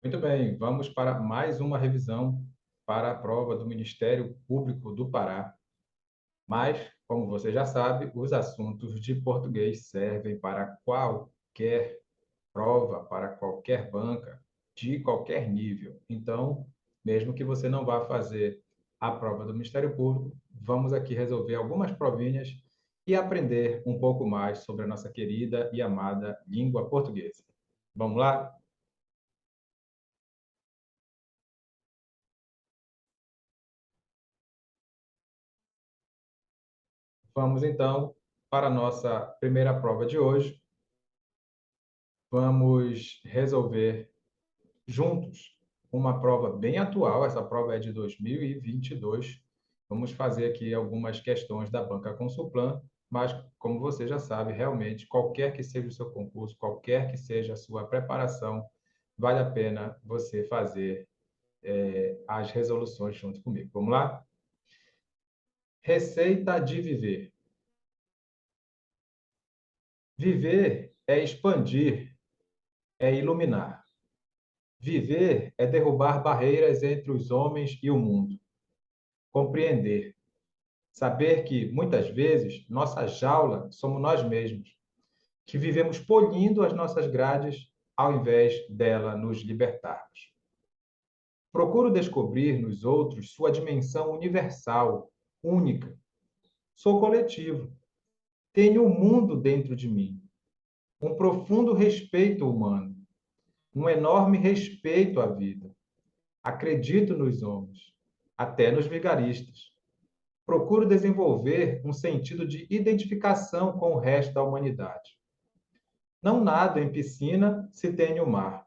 Muito bem, vamos para mais uma revisão para a prova do Ministério Público do Pará. Mas, como você já sabe, os assuntos de português servem para qualquer prova, para qualquer banca, de qualquer nível. Então, mesmo que você não vá fazer a prova do Ministério Público, vamos aqui resolver algumas provinhas e aprender um pouco mais sobre a nossa querida e amada língua portuguesa. Vamos lá? Vamos então para a nossa primeira prova de hoje. Vamos resolver juntos uma prova bem atual. Essa prova é de 2022. Vamos fazer aqui algumas questões da Banca Consulplan, mas, como você já sabe, realmente, qualquer que seja o seu concurso, qualquer que seja a sua preparação, vale a pena você fazer as resoluções junto comigo. Vamos lá? Receita de viver. Viver é expandir, é iluminar. Viver é derrubar barreiras entre os homens e o mundo. Compreender. Saber que, muitas vezes, nossa jaula somos nós mesmos, que vivemos polindo as nossas grades ao invés dela nos libertarmos. Procuro descobrir nos outros sua dimensão universal, única. Sou coletivo. Tenho o mundo dentro de mim. Um profundo respeito humano. Um enorme respeito à vida. Acredito nos homens, até nos vigaristas. Procuro desenvolver um sentido de identificação com o resto da humanidade. Não nado em piscina se tem o mar.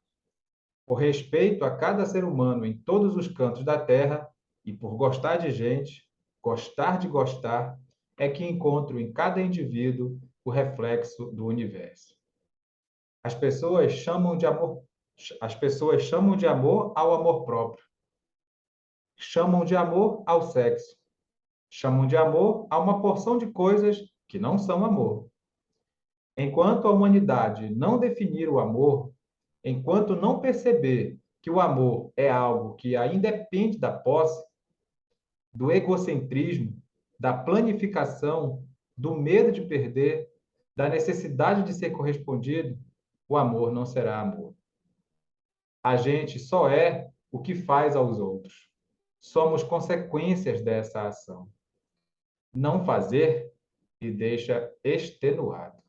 Por respeito a cada ser humano em todos os cantos da terra e por gostar de gente, gostar de gostar, é que encontro em cada indivíduo o reflexo do universo. As pessoas chamam de amor, as pessoas chamam de amor ao amor próprio, chamam de amor ao sexo, chamam de amor a uma porção de coisas que não são amor. Enquanto a humanidade não definir o amor, enquanto não perceber que o amor é algo que ainda depende da posse, do egocentrismo, da planificação, do medo de perder, da necessidade de ser correspondido, o amor não será amor. A gente só é o que faz aos outros. Somos consequências dessa ação. Não fazer e deixa extenuado.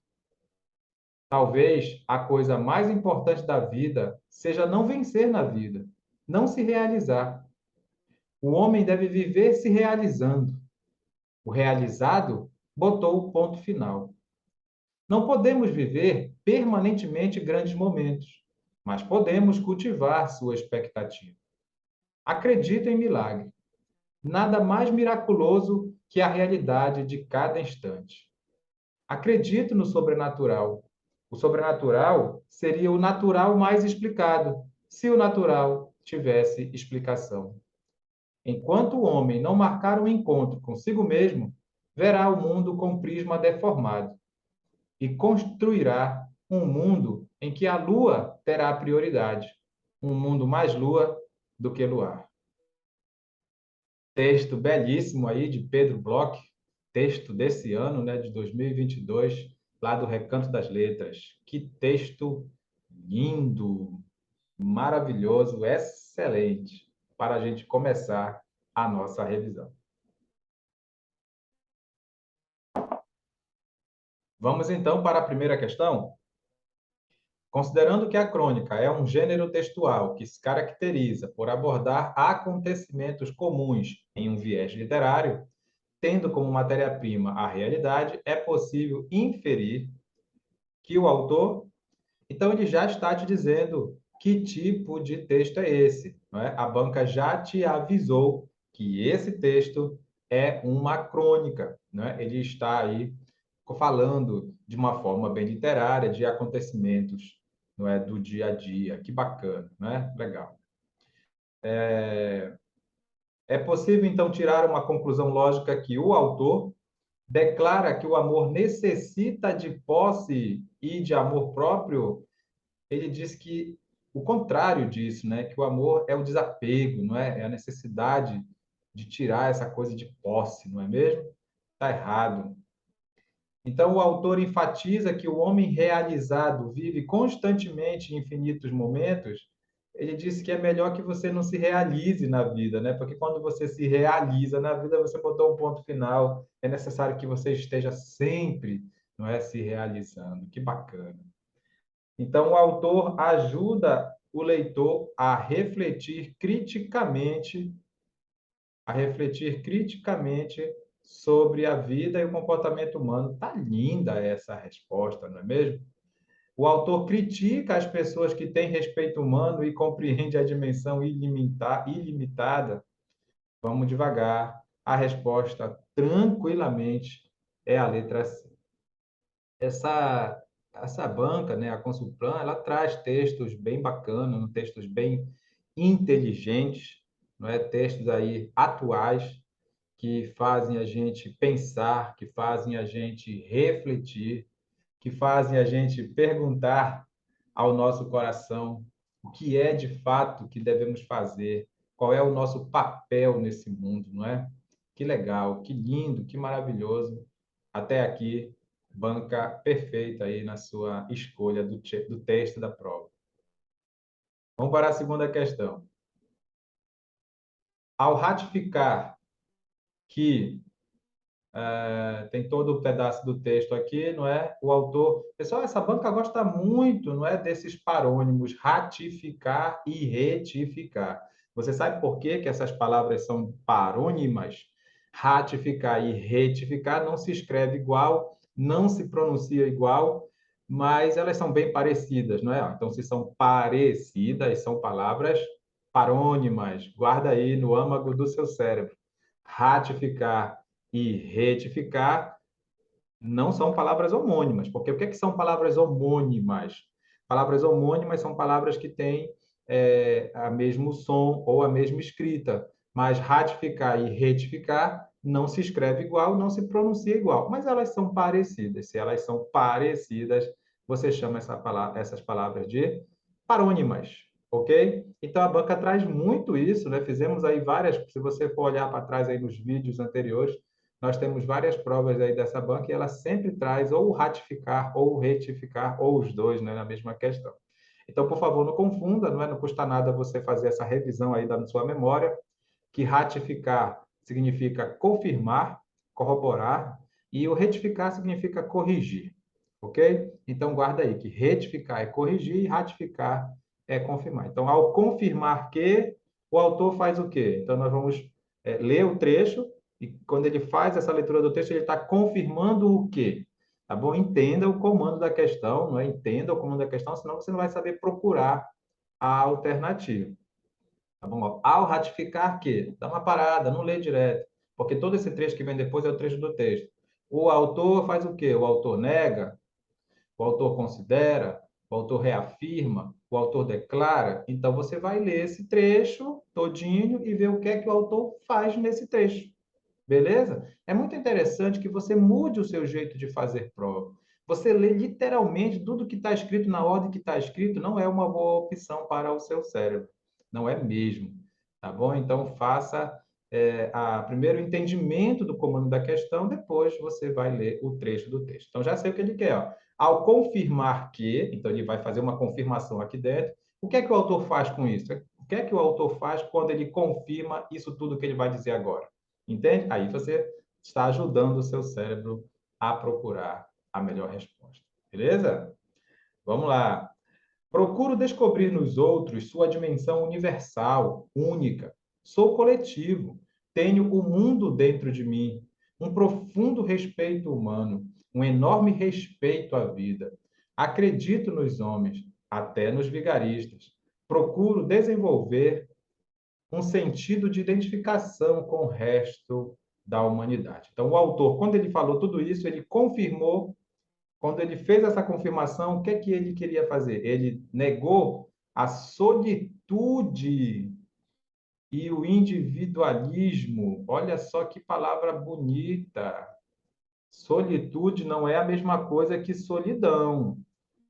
Talvez a coisa mais importante da vida seja não vencer na vida, não se realizar. O homem deve viver se realizando. O realizado botou o ponto final. Não podemos viver permanentemente grandes momentos, mas podemos cultivar sua expectativa. Acredito em milagre. Nada mais miraculoso que a realidade de cada instante. Acredito no sobrenatural. O sobrenatural seria o natural mais explicado, se o natural tivesse explicação. Enquanto o homem não marcar um encontro consigo mesmo, verá o mundo com prisma deformado e construirá um mundo em que a lua terá prioridade, um mundo mais lua do que luar. Texto belíssimo aí de Pedro Bloch, texto desse ano, né, de 2022, lá do Recanto das Letras. Que texto lindo, maravilhoso, excelente, para a gente começar a nossa revisão. Vamos então para a primeira questão? Considerando que a crônica é um gênero textual que se caracteriza por abordar acontecimentos comuns em um viés literário, tendo como matéria-prima a realidade, é possível inferir que o autor, então ele já está te dizendo que tipo de texto é esse, não é? A banca já te avisou que esse texto é uma crônica, né? Ele está aí falando de uma forma bem literária de acontecimentos, não é, do dia a dia. Que bacana, né? Legal. É possível então tirar uma conclusão lógica que o autor declara que o amor necessita de posse e de amor próprio. Ele diz que o contrário disso, né? Que o amor é o desapego, não é? É a necessidade de tirar essa coisa de posse, não é mesmo? Está errado. Então, o autor enfatiza que o homem realizado vive constantemente em infinitos momentos. Ele disse que é melhor que você não se realize na vida, né? Porque quando você se realiza na vida, você botou um ponto final. É necessário que você esteja sempre, não é, se realizando. Que bacana. Então, o autor ajuda o leitor a refletir criticamente sobre a vida e o comportamento humano. Tá linda essa resposta, não é mesmo? O autor critica as pessoas que têm respeito humano e compreende a dimensão ilimitada. Vamos devagar. A resposta, tranquilamente, é a letra C. Essa banca, né, a Consulplan, ela traz textos bem bacanas, textos bem inteligentes, não é? Textos aí atuais que fazem a gente pensar, que fazem a gente refletir, que fazem a gente perguntar ao nosso coração o que é de fato que devemos fazer, qual é o nosso papel nesse mundo, não é? Que legal, que lindo, que maravilhoso. Até aqui, banca perfeita aí na sua escolha do texto da prova. Vamos para a segunda questão. Ao ratificar que tem todo o pedaço do texto aqui, não é? O autor. Pessoal, essa banca gosta muito, não é? Desses parônimos, ratificar e retificar. Você sabe por que que essas palavras são parônimas? Ratificar e retificar não se escreve igual, não se pronuncia igual, mas elas são bem parecidas, não é? Então, se são parecidas, são palavras parônimas. Guarda aí no âmago do seu cérebro. Ratificar e retificar não são palavras homônimas, porque o que, é que são palavras homônimas? Palavras homônimas são palavras que têm a mesmo som ou a mesma escrita, mas ratificar e retificar não se escreve igual, não se pronuncia igual, mas elas são parecidas. Se elas são parecidas, você chama essas palavras de parônimas, ok? Então a banca traz muito isso, né? Fizemos aí várias, se você for olhar para trás aí nos vídeos anteriores, nós temos várias provas aí dessa banca e ela sempre traz ou ratificar ou retificar, ou os dois, né, na mesma questão. Então, por favor, não confunda, não é? Não custa nada você fazer essa revisão aí da sua memória, que ratificar significa confirmar, corroborar, e o retificar significa corrigir, ok? Então, guarda aí que retificar é corrigir e ratificar é confirmar. Então, ao confirmar que, o autor faz o quê? Então, nós vamos ler o trecho e quando ele faz essa leitura do texto, ele está confirmando o quê? Tá bom? Entenda o comando da questão, não é? Entenda o comando da questão, senão você não vai saber procurar a alternativa. Tá bom? Ao ratificar que, dá uma parada, não lê direto, porque todo esse trecho que vem depois é o trecho do texto. O autor faz o quê? O autor nega, o autor considera, o autor reafirma, o autor declara. Então você vai ler esse trecho todinho e ver o que é que o autor faz nesse trecho. Beleza? É muito interessante que você mude o seu jeito de fazer prova. Você lê literalmente tudo que está escrito na ordem que está escrito, não é uma boa opção para o seu cérebro. Não é mesmo. Tá bom? Então, faça primeiro o entendimento do comando da questão, depois você vai ler o trecho do texto. Então, já sei o que ele quer. Ó. Ao confirmar que, então ele vai fazer uma confirmação aqui dentro. O que é que o autor faz com isso? O que é que o autor faz quando ele confirma isso tudo que ele vai dizer agora? Entende? Aí você está ajudando o seu cérebro a procurar a melhor resposta. Beleza? Vamos lá. Procuro descobrir nos outros sua dimensão universal, única. Sou coletivo. Tenho o mundo dentro de mim. Um profundo respeito humano. Um enorme respeito à vida. Acredito nos homens, até nos vigaristas. Procuro desenvolver um sentido de identificação com o resto da humanidade. Então, o autor, quando ele falou tudo isso, ele confirmou, quando ele fez essa confirmação, o que é que ele queria fazer? Ele negou a solitude e o individualismo. Olha só que palavra bonita. Solitude não é a mesma coisa que solidão.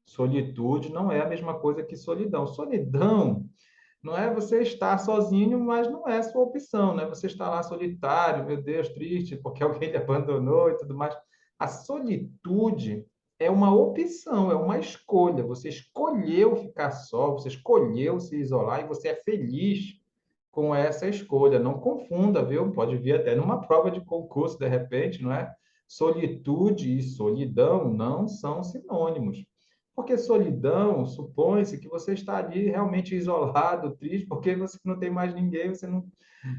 Solitude não é a mesma coisa que solidão. Solidão não é você estar sozinho, mas não é sua opção, né? Você está lá solitário, meu Deus, triste, porque alguém lhe abandonou e tudo mais. A solitude é uma opção, é uma escolha. Você escolheu ficar só, você escolheu se isolar e você é feliz com essa escolha. Não confunda, viu? Pode vir até numa prova de concurso, de repente, não é? Solitude e solidão não são sinônimos. Porque solidão supõe-se que você está ali realmente isolado, triste, porque você não tem mais ninguém, você não,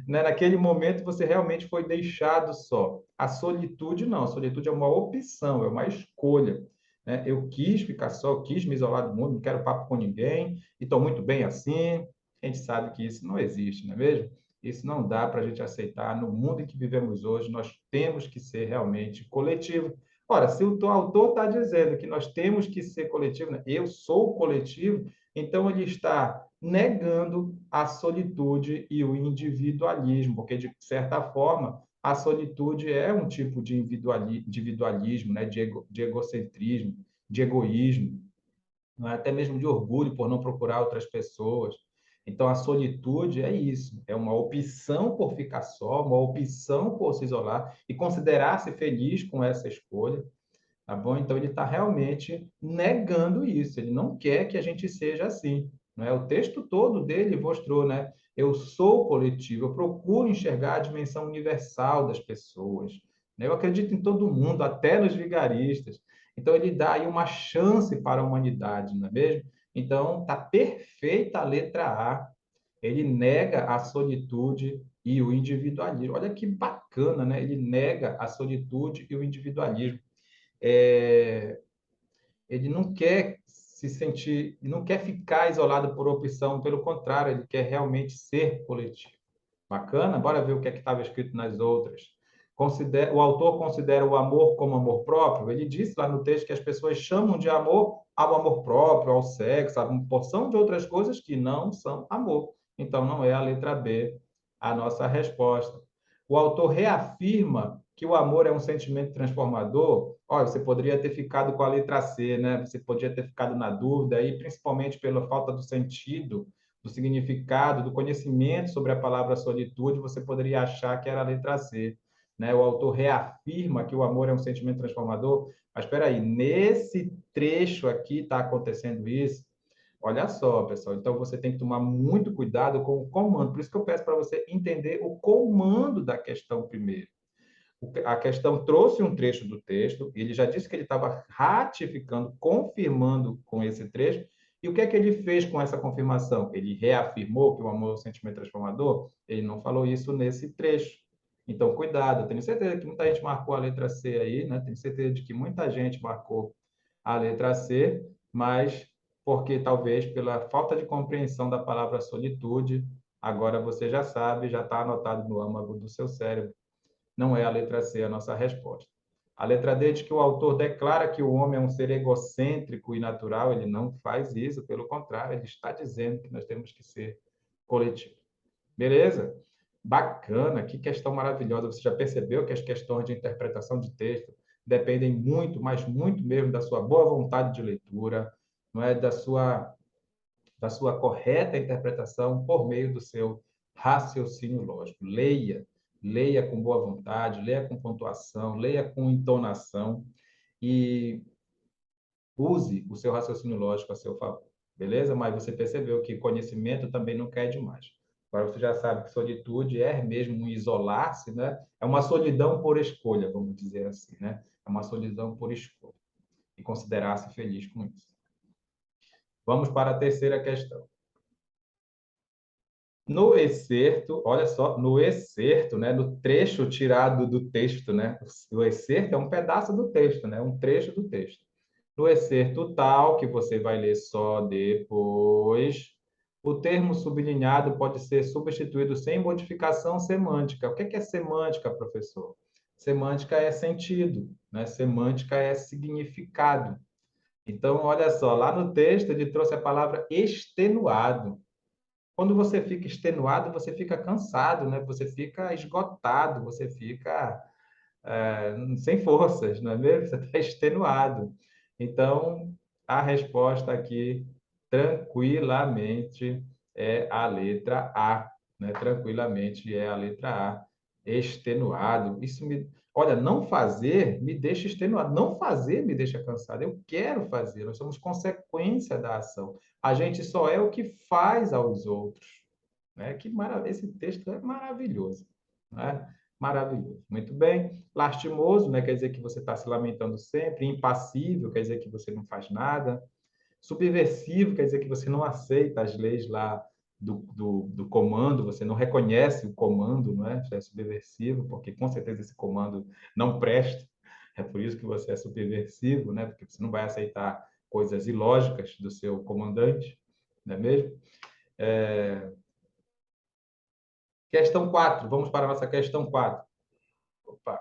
né? Naquele momento você realmente foi deixado só. A solitude não, a solitude é uma opção, é uma escolha. Né? Eu quis ficar só, eu quis me isolar do mundo, não quero papo com ninguém, e estou muito bem assim. A gente sabe que isso não existe, não é mesmo? Isso não dá para a gente aceitar. No mundo em que vivemos hoje, nós temos que ser realmente coletivo. Ora, se o autor está dizendo que nós temos que ser coletivo, né? Eu sou coletivo, então ele está negando a solitude e o individualismo, porque, de certa forma, a solitude é um tipo de individualismo, né? De egocentrismo, de egoísmo, não é? Até mesmo de orgulho por não procurar outras pessoas. Então, a solitude é isso, é uma opção por ficar só, uma opção por se isolar e considerar-se feliz com essa escolha. Tá bom? Então ele está realmente negando isso. Ele não quer que a gente seja assim, não é? O texto todo dele mostrou, né? Eu sou coletivo, eu procuro enxergar a dimensão universal das pessoas, né? Eu acredito em todo mundo, até nos vigaristas. Então ele dá aí uma chance para a humanidade, não é mesmo? Então está perfeita a letra A. Ele nega a solitude e o individualismo. Olha que bacana, né? Ele nega a solitude e o individualismo. É, ele não quer se sentir, não quer ficar isolado por opção, pelo contrário, ele quer realmente ser coletivo. Bacana? Bora ver o que é que estava escrito nas outras. O autor considera o amor como amor próprio. Ele disse lá no texto que as pessoas chamam de amor ao amor próprio, ao sexo, a uma porção de outras coisas que não são amor. Então, não é a letra B a nossa resposta. O autor reafirma que o amor é um sentimento transformador. Olha, você poderia ter ficado com a letra C, né? Você podia ter ficado na dúvida, aí, principalmente pela falta do sentido, do significado, do conhecimento sobre a palavra solitude, você poderia achar que era a letra C. Né? O autor reafirma que o amor é um sentimento transformador, mas espera aí, nesse trecho aqui está acontecendo isso. Olha só, pessoal, então você tem que tomar muito cuidado com o comando. Por isso que eu peço para você entender o comando da questão primeiro. A questão trouxe um trecho do texto, ele já disse que ele estava ratificando, confirmando com esse trecho, e o que é que ele fez com essa confirmação? Ele reafirmou que o amor é um sentimento transformador? Ele não falou isso nesse trecho. Então, cuidado, eu tenho certeza que muita gente marcou a letra C aí, né? Tenho certeza de que muita gente marcou a letra C, mas porque talvez pela falta de compreensão da palavra solitude, agora você já sabe, já está anotado no âmago do seu cérebro. Não é a letra C a nossa resposta. A letra D diz que o autor declara que o homem é um ser egocêntrico e natural. Ele não faz isso, pelo contrário, ele está dizendo que nós temos que ser coletivo. Beleza? Bacana, que questão maravilhosa. Você já percebeu que as questões de interpretação de texto dependem muito, mas muito mesmo da sua boa vontade de leitura, não é da sua correta interpretação por meio do seu raciocínio lógico. Leia, leia com boa vontade, leia com pontuação, leia com entonação e use o seu raciocínio lógico a seu favor. Beleza? Mas você percebeu que conhecimento também não quer demais. Agora você já sabe que solitude é mesmo um isolar-se, né? É uma solidão por escolha, vamos dizer assim, né? É uma solidão por escolha. E considerar-se feliz com isso. Vamos para a terceira questão. No excerto, olha só, no excerto, né, no trecho tirado do texto, né? O excerto é um pedaço do texto, né? Um trecho do texto. No excerto tal, que você vai ler só depois, o termo sublinhado pode ser substituído sem modificação semântica. O que é semântica, professor? Semântica é sentido, né? Semântica é significado. Então, olha só, lá no texto ele trouxe a palavra extenuado. Quando você fica extenuado, você fica cansado, né? Você fica esgotado, você fica sem forças, não é mesmo? Você está extenuado. Então, A resposta aqui, tranquilamente, é a letra A, né? Tranquilamente é a letra A. Extenuado. Isso me. Olha, não fazer me deixa extenuado. Não fazer me deixa cansado. Eu quero fazer. Nós somos consequência da ação. A gente só é o que faz aos outros. Né? Esse texto é maravilhoso. Né? Maravilhoso. Muito bem. Lastimoso, né? Quer dizer que você está se lamentando sempre. Impassível, quer dizer que você não faz nada. Subversivo, quer dizer que você não aceita as leis lá do comando, você não reconhece o comando, não é? Você é subversivo, porque com certeza esse comando não presta. É por isso que você é subversivo, né? Porque você não vai aceitar coisas ilógicas do seu comandante, não é mesmo? Questão 4. Vamos para a nossa questão 4. Opa.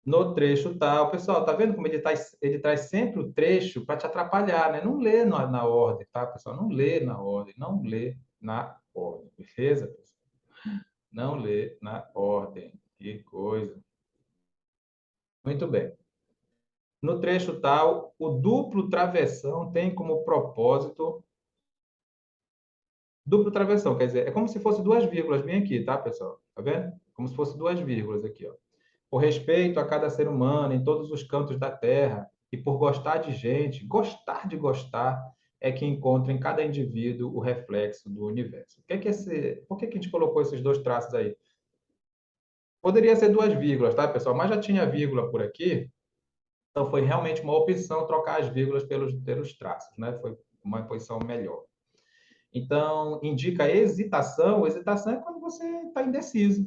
No trecho tal. Pessoal, tá vendo como ele traz sempre o trecho para te atrapalhar, né? Não lê na ordem, tá, pessoal? Não lê na ordem, não lê na ordem, beleza, pessoal? Não lê na ordem. Que coisa. Muito bem. No trecho tal, o duplo travessão tem como propósito. Duplo travessão, quer dizer, é como se fosse duas vírgulas, bem aqui, tá, pessoal? Tá vendo? Como se fosse duas vírgulas aqui, ó. Por respeito a cada ser humano em todos os cantos da Terra e por gostar de gente, gostar de gostar, é que encontra em cada indivíduo o reflexo do universo. Por que que a gente colocou esses dois traços aí? Poderia ser duas vírgulas, tá, pessoal? Mas já tinha vírgula por aqui, então foi realmente uma opção trocar as vírgulas pelos traços, né? Foi uma posição melhor. Então, indica hesitação. Hesitação é quando você está indeciso,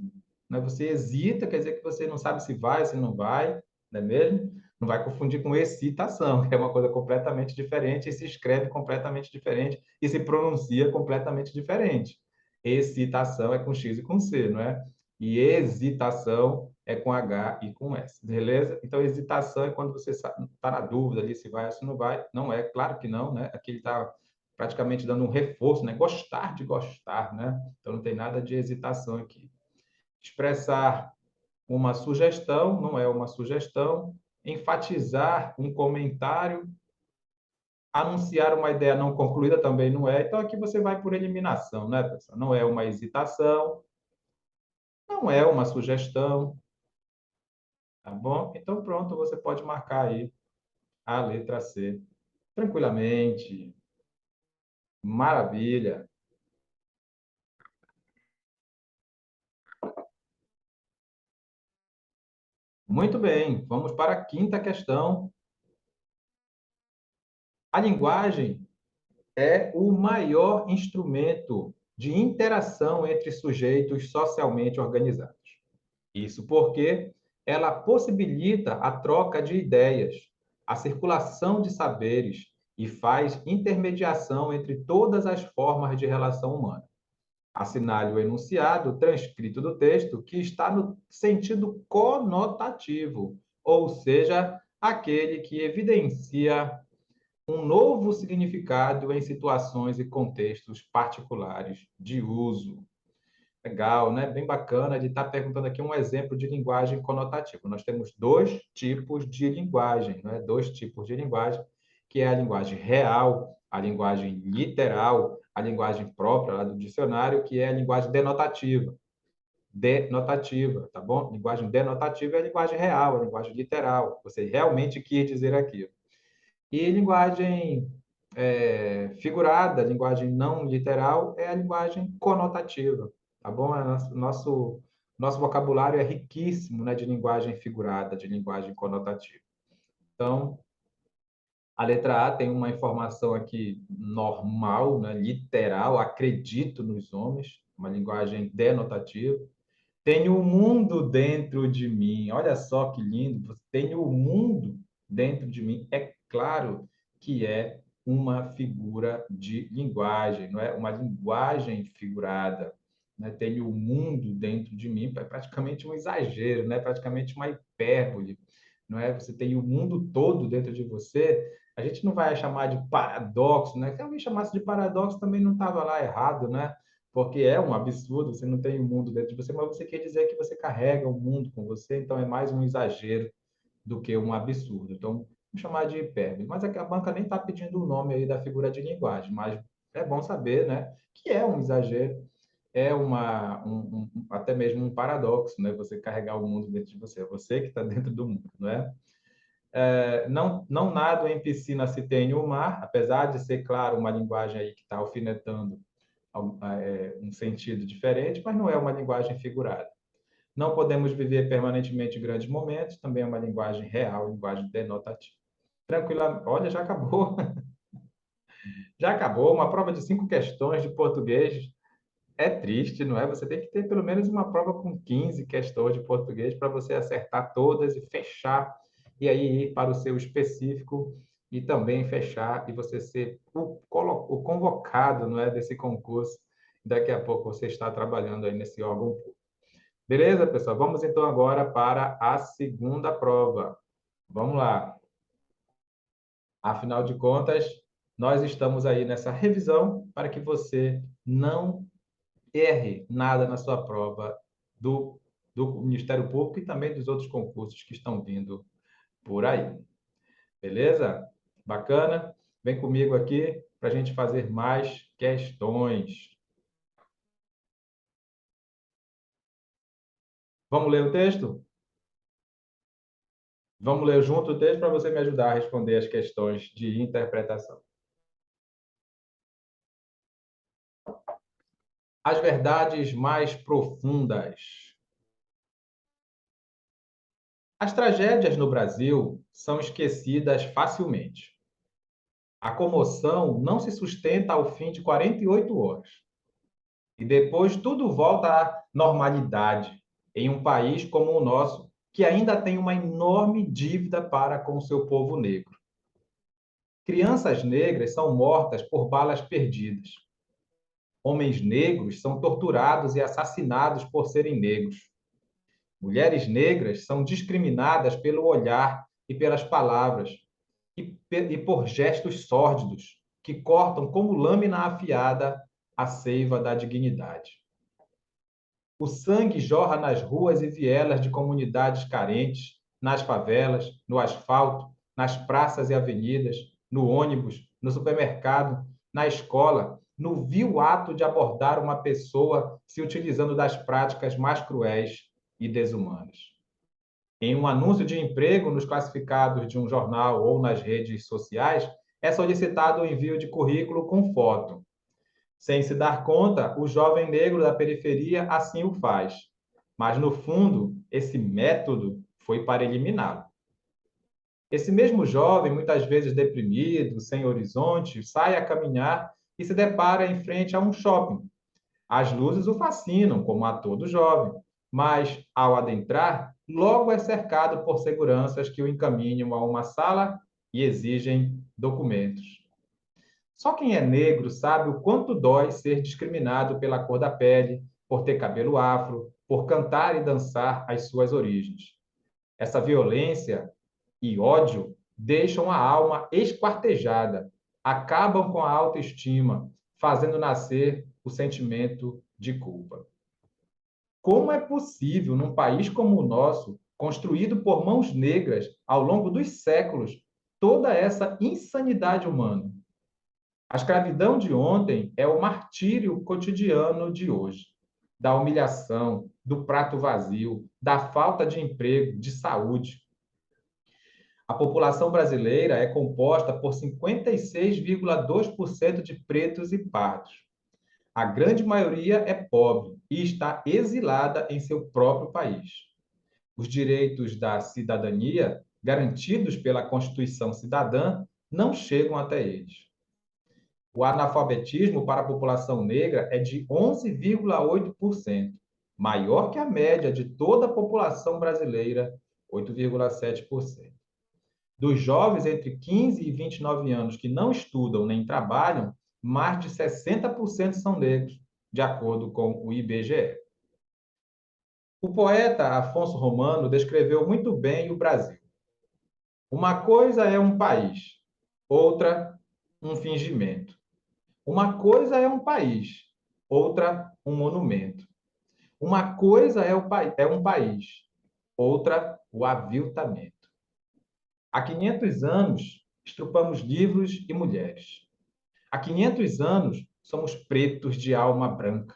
né? Você hesita, quer dizer que você não sabe se vai, se não vai, não é mesmo? Não vai confundir com excitação, que é uma coisa completamente diferente e se escreve completamente diferente e se pronuncia completamente diferente. Excitação é com X e com C, não é? E hesitação é com H e com S, beleza? Então, hesitação é quando você está na dúvida ali se vai ou se não vai. Não é, claro que não, né? Aqui ele está praticamente dando um reforço, né? Gostar de gostar, né? Então não tem nada de hesitação aqui. Expressar uma sugestão não é uma sugestão. Enfatizar um comentário, anunciar uma ideia não concluída também não é. Então aqui você vai por eliminação, né, pessoal? Não é uma hesitação, não é uma sugestão, tá bom? Então pronto, você pode marcar aí a letra C tranquilamente. Maravilha. Muito bem, vamos para a quinta questão. A linguagem é o maior instrumento de interação entre sujeitos socialmente organizados. Isso porque ela possibilita a troca de ideias, a circulação de saberes e faz intermediação entre todas as formas de relação humana. Assinale o enunciado transcrito do texto que está no sentido conotativo, ou seja, aquele que evidencia um novo significado em situações e contextos particulares de uso. Legal, né? Bem bacana. Ele está perguntando aqui um exemplo de linguagem conotativa. Nós temos dois tipos de linguagem, né? Dois tipos de linguagem, que é a linguagem real, a linguagem literal, a linguagem própria lá do dicionário, que é a linguagem denotativa. Denotativa, tá bom? Linguagem denotativa é a linguagem real, a linguagem literal. Você realmente quis dizer aquilo. E linguagem figurada, linguagem não literal, é a linguagem conotativa, tá bom? Nosso vocabulário é riquíssimo, né, de linguagem figurada, de linguagem conotativa. Então, a letra A tem uma informação aqui normal, né, literal, acredito nos homens, uma linguagem denotativa. Tenho o mundo dentro de mim. Olha só que lindo. Tenho o mundo dentro de mim. É claro que é uma figura de linguagem, não é? Uma linguagem figurada. Né? Tenho o mundo dentro de mim. É praticamente um exagero, né? Praticamente uma hipérbole. Não é? Você tem o mundo todo dentro de você. A gente não vai chamar de paradoxo, né? Se alguém chamasse de paradoxo, também não estava lá errado, né? Porque é um absurdo, você não tem o mundo dentro de você, mas você quer dizer que você carrega o mundo com você, então é mais um exagero do que um absurdo. Então, Vamos chamar de hipérbole. Mas a banca nem está pedindo o nome aí da figura de linguagem, mas é bom saber, né, que é um exagero, é até mesmo um paradoxo, né? Você carregar o mundo dentro de você, é você que está dentro do mundo, não é? Não nado em piscina se tem o mar, apesar de ser, claro, uma linguagem aí que está alfinetando um sentido diferente, mas não é uma linguagem figurada. Não podemos viver permanentemente grandes momentos, também é uma linguagem real, linguagem denotativa. Tranquila, olha, já acabou. Já acabou, uma prova de 5 questões de português. É triste, não é? Você tem que ter pelo menos uma prova com 15 questões de português para você acertar todas e fechar, e aí ir para o seu específico e também fechar, e você ser o convocado, não é, desse concurso. Daqui a pouco você está trabalhando aí nesse órgão público. Beleza, pessoal? Vamos então agora para a segunda prova. Vamos lá. Afinal de contas, nós estamos aí nessa revisão para que você não erre nada na sua prova do, do Ministério Público e também dos outros concursos que estão vindo por aí. Beleza? Bacana? Vem comigo aqui para a gente fazer mais questões. Vamos ler o texto? Vamos ler junto o texto para você me ajudar a responder as questões de interpretação. As verdades mais profundas. As tragédias no Brasil são esquecidas facilmente. A comoção não se sustenta ao fim de 48 horas. E depois tudo volta à normalidade em um país como o nosso, que ainda tem uma enorme dívida para com o seu povo negro. Crianças negras são mortas por balas perdidas. Homens negros são torturados e assassinados por serem negros. Mulheres negras são discriminadas pelo olhar e pelas palavras, e por gestos sórdidos que cortam como lâmina afiada a seiva da dignidade. O sangue jorra nas ruas e vielas de comunidades carentes, nas favelas, no asfalto, nas praças e avenidas, no ônibus, no supermercado, na escola, no vil ato de abordar uma pessoa se utilizando das práticas mais cruéis e desumanas. Em um anúncio de emprego nos classificados de um jornal ou nas redes sociais, é solicitado o envio de currículo com foto. Sem se dar conta, o jovem negro da periferia assim o faz. Mas, no fundo, esse método foi para eliminá-lo. Esse mesmo jovem, muitas vezes deprimido, sem horizonte, sai a caminhar e se depara em frente a um shopping. As luzes o fascinam, como a todo jovem, mas, ao adentrar, logo é cercado por seguranças que o encaminham a uma sala e exigem documentos. Só quem é negro sabe o quanto dói ser discriminado pela cor da pele, por ter cabelo afro, por cantar e dançar as suas origens. Essa violência e ódio deixam a alma esquartejada, acabam com a autoestima, fazendo nascer o sentimento de culpa. Como é possível, num país como o nosso, construído por mãos negras ao longo dos séculos, toda essa insanidade humana? A escravidão de ontem é o martírio cotidiano de hoje, da humilhação, do prato vazio, da falta de emprego, de saúde. A população brasileira é composta por 56,2% de pretos e pardos. A grande maioria é pobre e está exilada em seu próprio país. Os direitos da cidadania, garantidos pela Constituição Cidadã, não chegam até eles. O analfabetismo para a população negra é de 11,8%, maior que a média de toda a população brasileira, 8,7%. Dos jovens entre 15 e 29 anos que não estudam nem trabalham, mais de 60% são negros, de acordo com o IBGE. O poeta Afonso Romano descreveu muito bem o Brasil. Uma coisa é um país, outra, um fingimento. Uma coisa é um país, outra, um monumento. Uma coisa é um país, outra, o aviltamento. Há 500 anos, estrupamos livros e mulheres. Há 500 anos, somos pretos de alma branca.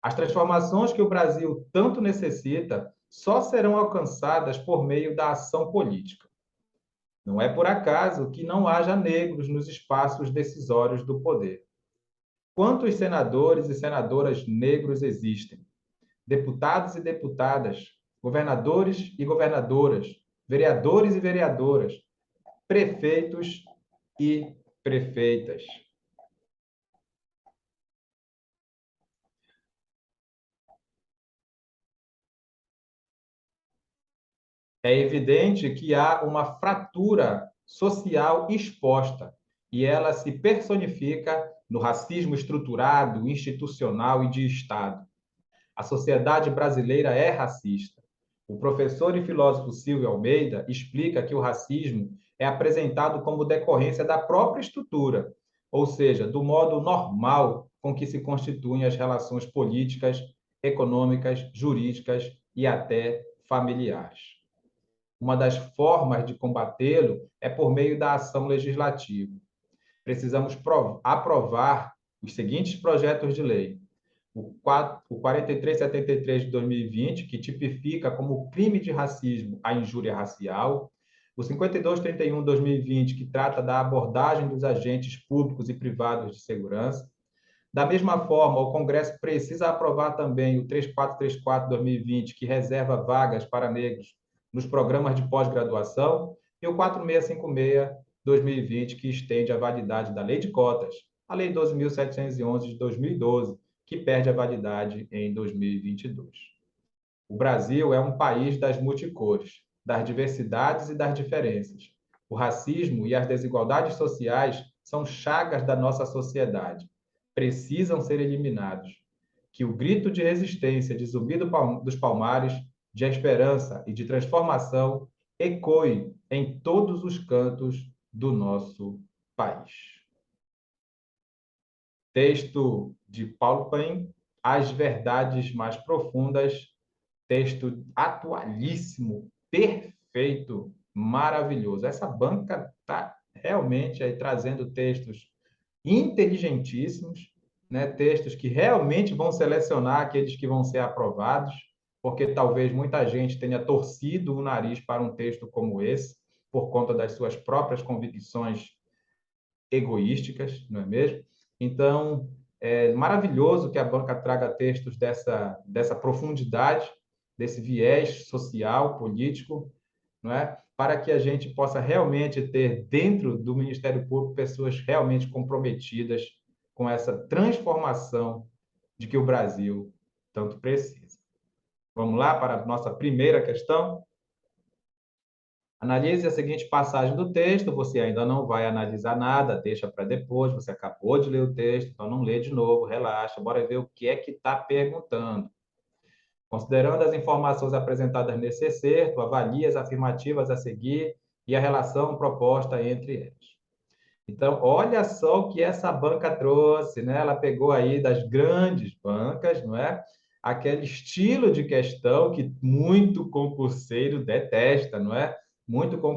As transformações que o Brasil tanto necessita só serão alcançadas por meio da ação política. Não é por acaso que não haja negros nos espaços decisórios do poder. Quantos senadores e senadoras negros existem? Deputados e deputadas, governadores e governadoras, vereadores e vereadoras, prefeitos e prefeitas. É evidente que há uma fratura social exposta e ela se personifica no racismo estruturado, institucional e de Estado. A sociedade brasileira é racista. O professor e filósofo Silvio Almeida explica que o racismo é apresentado como decorrência da própria estrutura, ou seja, do modo normal com que se constituem as relações políticas, econômicas, jurídicas e até familiares. Uma das formas de combatê-lo é por meio da ação legislativa. Precisamos aprovar os seguintes projetos de lei: o 4373 de 2020, que tipifica como crime de racismo a injúria racial, o 5231 de 2020, que trata da abordagem dos agentes públicos e privados de segurança. Da mesma forma, o Congresso precisa aprovar também o 3434 de 2020, que reserva vagas para negros nos programas de pós-graduação, e o 4656 de 2020, que estende a validade da Lei de Cotas, a Lei 12.711 de 2012, que perde a validade em 2022. O Brasil é um país das multicores, das diversidades e das diferenças. O racismo e as desigualdades sociais são chagas da nossa sociedade. Precisam ser eliminados. Que o grito de resistência de Zumbi dos Palmares, de esperança e de transformação ecoe em todos os cantos do nosso país. Texto de Paulo Paim, As Verdades Mais Profundas, texto atualíssimo, perfeito, maravilhoso. Essa banca está realmente aí trazendo textos inteligentíssimos, né? Textos que realmente vão selecionar aqueles que vão ser aprovados, porque talvez muita gente tenha torcido o nariz para um texto como esse, por conta das suas próprias convicções egoísticas, não é mesmo? Então, é maravilhoso que a banca traga textos dessa profundidade, desse viés social, político, não é? Para que a gente possa realmente ter dentro do Ministério Público pessoas realmente comprometidas com essa transformação de que o Brasil tanto precisa. Vamos lá para a nossa primeira questão? Analise a seguinte passagem do texto, você ainda não vai analisar nada, deixa para depois, você acabou de ler o texto, então não lê de novo, relaxa, bora ver o que é que está perguntando. Considerando as informações apresentadas nesse excerto, avalie as afirmativas a seguir e a relação proposta entre elas. Então, olha só o que essa banca trouxe, né? Ela pegou aí das grandes bancas, não é? Aquele estilo de questão que muito concurseiro detesta, não é?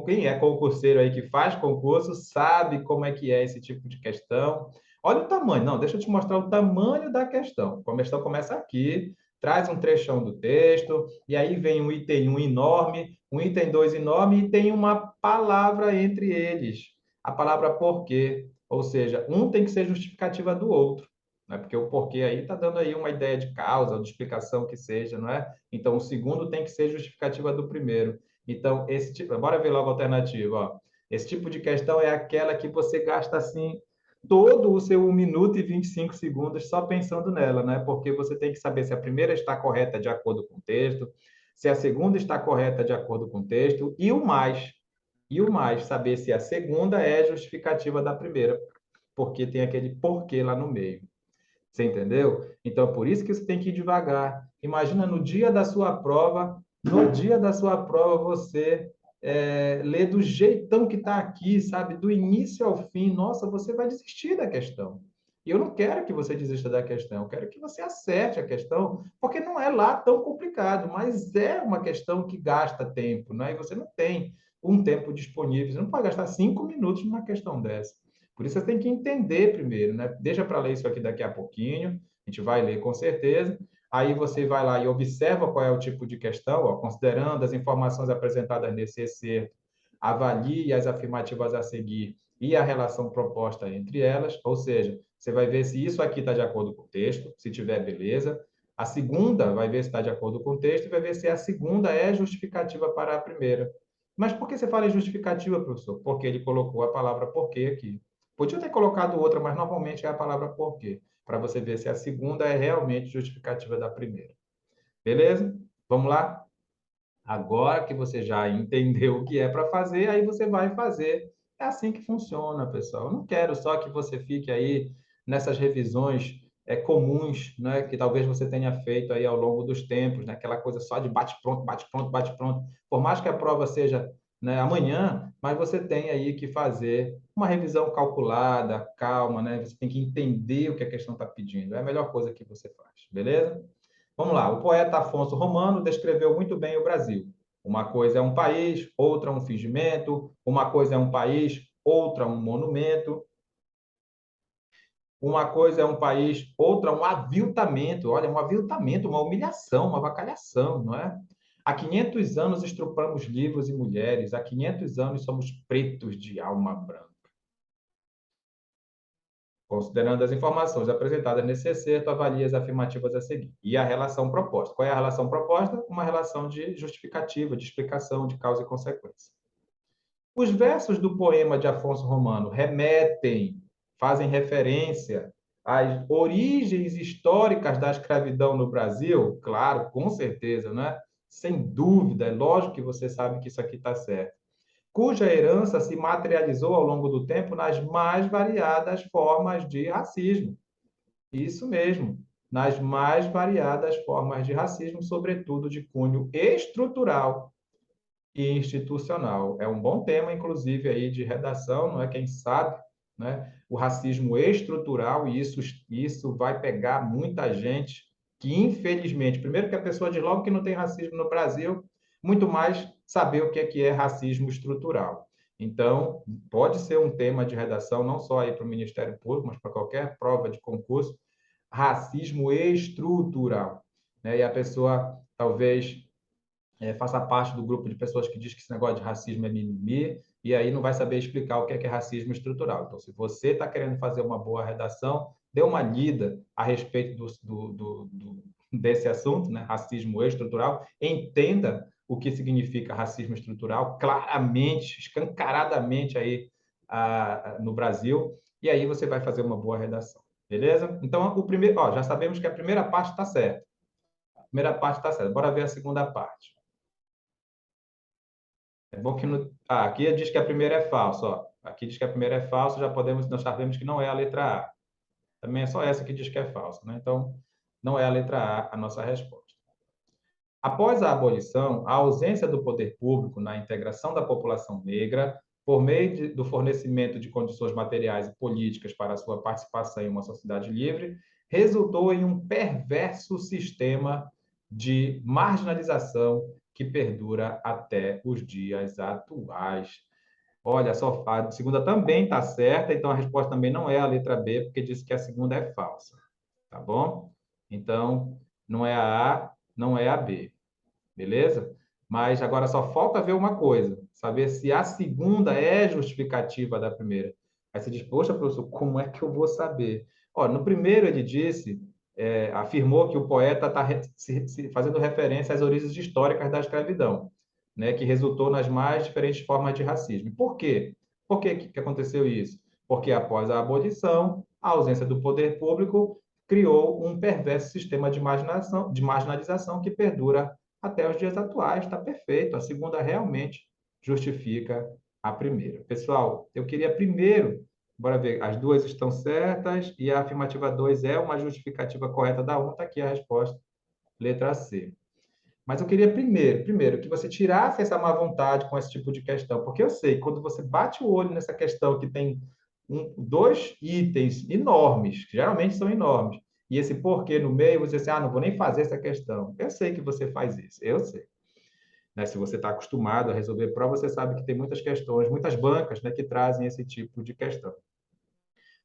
Quem é concurseiro aí que faz concurso sabe como é que é esse tipo de questão. Olha o tamanho, não, deixa eu te mostrar o tamanho da questão. A questão começa aqui, traz um trechão do texto, e aí vem um item 1 enorme, um item 2 enorme, e tem uma palavra entre eles, a palavra porquê, ou seja, um tem que ser justificativa do outro, né? Porque o porquê aí está dando aí uma ideia de causa, de explicação que seja, não é? Então, o segundo tem que ser justificativa do primeiro. Então, esse tipo, bora ver logo a alternativa, ó. Esse tipo de questão é aquela que você gasta assim todo o seu 1 minuto e 25 segundos só pensando nela, né? Porque você tem que saber se a primeira está correta de acordo com o texto, se a segunda está correta de acordo com o texto, e o mais, saber se a segunda é justificativa da primeira, porque tem aquele porquê lá no meio. Você entendeu? Então, por isso que você tem que ir devagar. Imagina no dia da sua prova, você lê do jeitão que está aqui, sabe? Do início ao fim. Nossa, você vai desistir da questão. E eu não quero que você desista da questão, eu quero que você acerte a questão, porque não é lá tão complicado, mas é uma questão que gasta tempo, né? E você não tem um tempo disponível, você não pode gastar 5 minutos numa questão dessa. Por isso você tem que entender primeiro, né? Deixa para ler isso aqui daqui a pouquinho, a gente vai ler com certeza. Aí você vai lá e observa qual é o tipo de questão, ó, considerando as informações apresentadas nesse excerto, avalie as afirmativas a seguir e a relação proposta entre elas, ou seja, você vai ver se isso aqui está de acordo com o texto, se tiver, beleza. A segunda vai ver se está de acordo com o texto e vai ver se a segunda é justificativa para a primeira. Mas por que você fala em justificativa, professor? Porque ele colocou a palavra porquê aqui. Podia ter colocado outra, mas normalmente é a palavra porquê, para você ver se a segunda é realmente justificativa da primeira. Beleza? Vamos lá? Agora que você já entendeu o que é para fazer, aí você vai fazer. É assim que funciona, pessoal. Eu não quero só que você fique aí nessas revisões comuns, né, que talvez você tenha feito aí ao longo dos tempos, né, aquela coisa só de bate pronto, bate pronto, bate pronto. Por mais que a prova seja, né, amanhã, mas você tem aí que fazer uma revisão calculada, calma, né? Você tem que entender o que a questão está pedindo. É a melhor coisa que você faz, beleza? Vamos lá, o poeta Afonso Romano descreveu muito bem o Brasil. Uma coisa é um país, outra um fingimento, uma coisa é um país, outra um monumento, uma coisa é um país, outra um aviltamento. Olha, um aviltamento, uma humilhação, uma avacalhação, não é? Há 500 anos estrupamos livros e mulheres, há 500 anos somos pretos de alma branca. Considerando as informações apresentadas nesse excerto, avalie as afirmativas a seguir. E a relação proposta. Qual é a relação proposta? Uma relação de justificativa, de explicação, de causa e consequência. Os versos do poema de Afonso Romano remetem, fazem referência às origens históricas da escravidão no Brasil? Claro, com certeza, né? Sem dúvida, é lógico que você sabe que isso aqui está certo, cuja herança se materializou ao longo do tempo nas mais variadas formas de racismo. Isso mesmo, nas mais variadas formas de racismo, sobretudo de cunho estrutural e institucional. É um bom tema, inclusive, aí de redação, não é? Quem sabe, né? O racismo estrutural, e isso vai pegar muita gente que, infelizmente, primeiro que a pessoa diz logo que não tem racismo no Brasil, muito mais saber o que é racismo estrutural. Então, pode ser um tema de redação, não só aí para o Ministério Público, mas para qualquer prova de concurso, racismo estrutural. Né? E a pessoa, talvez, faça parte do grupo de pessoas que diz que esse negócio de racismo é mimimi, e aí não vai saber explicar o que é racismo estrutural. Então, se você está querendo fazer uma boa redação, dê uma lida a respeito desse assunto, né? Racismo estrutural, entenda o que significa racismo estrutural, claramente, escancaradamente aí no Brasil, e aí você vai fazer uma boa redação. Beleza? Então, o primeiro, ó, já sabemos que a primeira parte está certa. A primeira parte está certa. Bora ver a segunda parte. É bom que no... aqui diz que a primeira é falsa, ó. Aqui diz que a primeira é falsa, nós sabemos que não é a letra A. Também é só essa que diz que é falsa, né? Então, não é a letra A a nossa resposta. Após a abolição, a ausência do poder público na integração da população negra, por meio do fornecimento de condições materiais e políticas para a sua participação em uma sociedade livre, resultou em um perverso sistema de marginalização que perdura até os dias atuais. Olha só, a segunda também está certa, então a resposta também não é a letra B, porque disse que a segunda é falsa, tá bom? Então, não é a A, não é a B. Beleza? Mas agora só falta ver uma coisa, saber se a segunda é justificativa da primeira. Aí você diz, poxa, professor, como é que eu vou saber? Ó, no primeiro ele disse, afirmou que o poeta está fazendo referência às origens históricas da escravidão, né, que resultou nas mais diferentes formas de racismo. Por quê? Por que aconteceu isso? Porque após a abolição, a ausência do poder público criou um perverso sistema de marginalização que perdura até os dias atuais, está perfeito. A segunda realmente justifica a primeira. Pessoal, eu queria primeiro, bora ver, as duas estão certas e a afirmativa 2 é uma justificativa correta da 1, está aqui a resposta, letra C. Mas eu queria primeiro, que você tirasse essa má vontade com esse tipo de questão, porque eu sei, quando você bate o olho nessa questão que tem dois itens enormes, que geralmente são enormes, e esse porquê no meio, você diz assim, não vou nem fazer essa questão. Eu sei que você faz isso, eu sei. Né? Se você está acostumado a resolver prova, você sabe que tem muitas questões, muitas bancas, né, que trazem esse tipo de questão.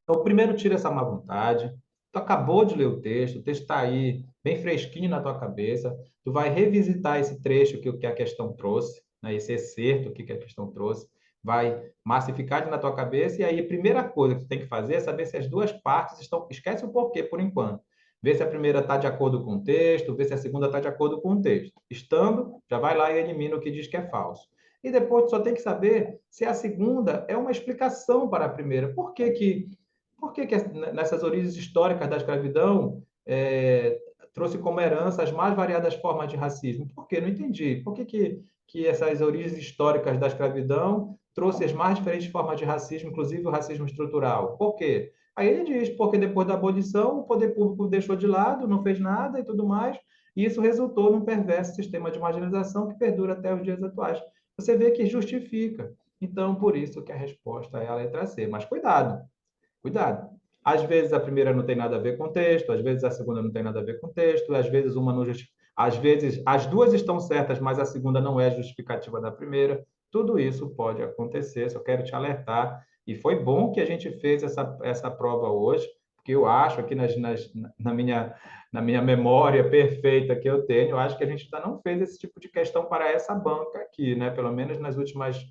Então, primeiro tira essa má vontade. Tu acabou de ler o texto está aí bem fresquinho na tua cabeça. Tu vai revisitar esse trecho que a questão trouxe, né? Esse excerto que a questão trouxe, vai massificar na tua cabeça e aí a primeira coisa que tu tem que fazer é saber se as duas partes estão. Esquece o porquê por enquanto. Vê se a primeira está de acordo com o texto, vê se a segunda está de acordo com o texto. Estando, já vai lá e elimina o que diz que é falso. E depois tu só tem que saber se a segunda é uma explicação para a primeira. Por que nessas origens históricas da escravidão trouxe como herança as mais variadas formas de racismo? Por quê? Não entendi. Por que essas origens históricas da escravidão trouxe as mais diferentes formas de racismo, inclusive o racismo estrutural? Por quê? Aí ele diz, porque depois da abolição o poder público deixou de lado, não fez nada e tudo mais, e isso resultou num perverso sistema de marginalização que perdura até os dias atuais. Você vê que justifica. Então, por isso que a resposta é a letra C. Mas cuidado, cuidado. Às vezes a primeira não tem nada a ver com o texto, às vezes a segunda não tem nada a ver com o texto, às vezes uma não às vezes as duas estão certas, mas a segunda não é justificativa da primeira. Tudo isso pode acontecer, só quero te alertar. E foi bom que a gente fez essa prova hoje, porque eu acho aqui na minha memória perfeita que eu tenho, eu acho que a gente ainda não fez esse tipo de questão para essa banca aqui, né? Pelo menos nas últimas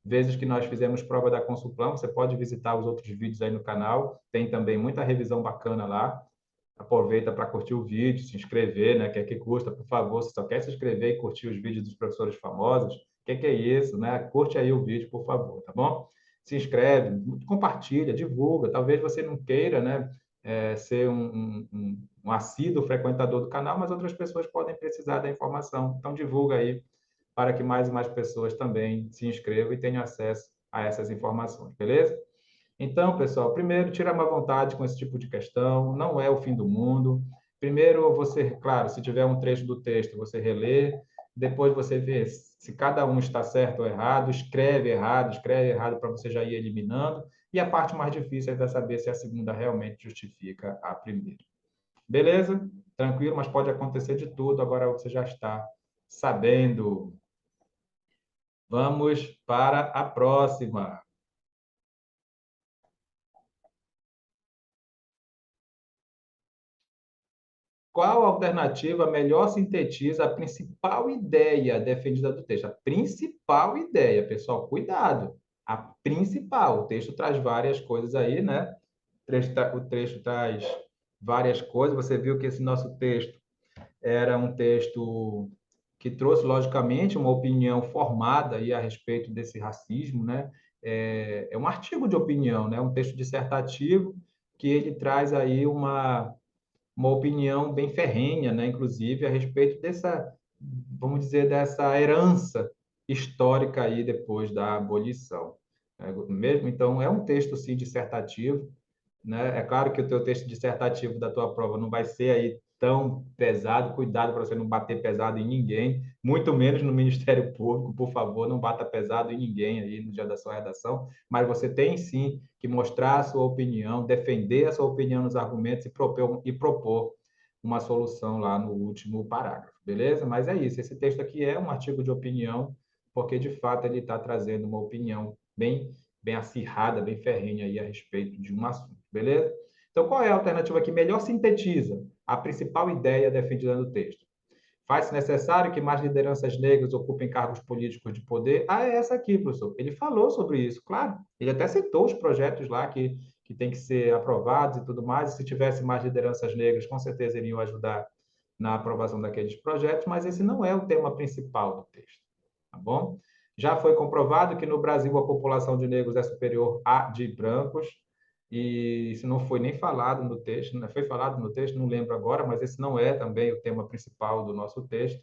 vezes que nós fizemos prova da Consulplan, você pode visitar os outros vídeos aí no canal, tem também muita revisão bacana lá. Aproveita para curtir o vídeo, se inscrever, né? Que é que custa, por favor, se só quer se inscrever e curtir os vídeos dos professores famosos, que é isso, né? Curte aí o vídeo, por favor, tá bom? Se inscreve, compartilha, divulga. Talvez você não queira, né? Ser um assíduo frequentador do canal, mas outras pessoas podem precisar da informação. Então, divulga aí para que mais e mais pessoas também se inscrevam e tenham acesso a essas informações, beleza? Então, pessoal, primeiro, tira uma vontade com esse tipo de questão, não é o fim do mundo. Primeiro, você, claro, se tiver um trecho do texto, você relê, depois você vê se cada um está certo ou errado, escreve errado para você já ir eliminando, e a parte mais difícil é saber se a segunda realmente justifica a primeira. Beleza? Tranquilo, mas pode acontecer de tudo, agora você já está sabendo. Vamos para a próxima. Qual alternativa melhor sintetiza a principal ideia defendida do texto? A principal ideia, pessoal, cuidado. A principal. O texto traz várias coisas aí, né? O texto traz várias coisas. Você viu que esse nosso texto era um texto que trouxe, logicamente, uma opinião formada aí a respeito desse racismo, né? É um artigo de opinião, né? Um texto dissertativo que ele traz aí uma opinião bem ferrenha, né? Inclusive, a respeito dessa, vamos dizer, dessa herança histórica aí depois da abolição. Mesmo, então, é um texto, sim, dissertativo, né? É claro que o teu texto dissertativo da tua prova não vai ser aí tão pesado, cuidado para você não bater pesado em ninguém, muito menos no Ministério Público, por favor, não bata pesado em ninguém aí no dia da sua redação, mas você tem sim que mostrar a sua opinião, defender a sua opinião nos argumentos e propor uma solução lá no último parágrafo, beleza? Mas é isso, esse texto aqui é um artigo de opinião, porque de fato ele está trazendo uma opinião bem acirrada, bem ferrenha aí a respeito de um assunto, beleza? Então, qual é a alternativa que melhor sintetiza a principal ideia defendida no texto? Faz-se necessário que mais lideranças negras ocupem cargos políticos de poder? É essa aqui, professor. Ele falou sobre isso, claro. Ele até citou os projetos lá que tem que ser aprovados e tudo mais. E se tivesse mais lideranças negras, com certeza iriam ajudar na aprovação daqueles projetos, mas esse não é o tema principal do texto, tá bom? Já foi comprovado que no Brasil a população de negros é superior à de brancos, e isso não foi nem falado no texto, né? Foi falado no texto, não lembro agora, mas esse não é também o tema principal do nosso texto.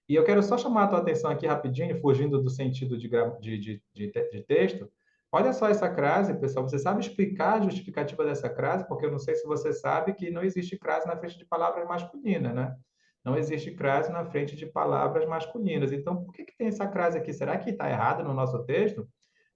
E eu quero só chamar a tua atenção aqui rapidinho, fugindo do sentido de texto. Olha só essa crase, pessoal. Você sabe explicar a justificativa dessa crase? Porque eu não sei se você sabe que não existe crase na frente de palavras masculinas, né? Não existe crase na frente de palavras masculinas. Então, por que tem essa crase aqui? Será que está errado no nosso texto?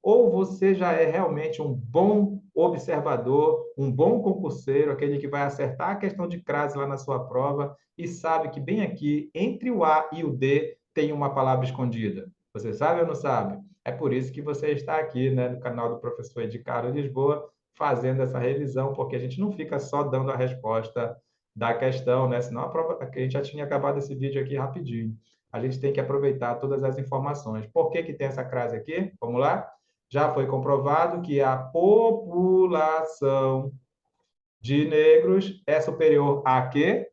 Ou você já é realmente um bom observador, um bom concurseiro, aquele que vai acertar a questão de crase lá na sua prova e sabe que bem aqui, entre o A e o D, tem uma palavra escondida. Você sabe ou não sabe? É por isso que você está aqui, né, no canal do professor Edicaro Lisboa, fazendo essa revisão, porque a gente não fica só dando a resposta da questão, né? Senão a gente já tinha acabado esse vídeo aqui rapidinho. A gente tem que aproveitar todas as informações. Por que que tem essa crase aqui? Vamos lá? Já foi comprovado que a população de negros é superior a quê?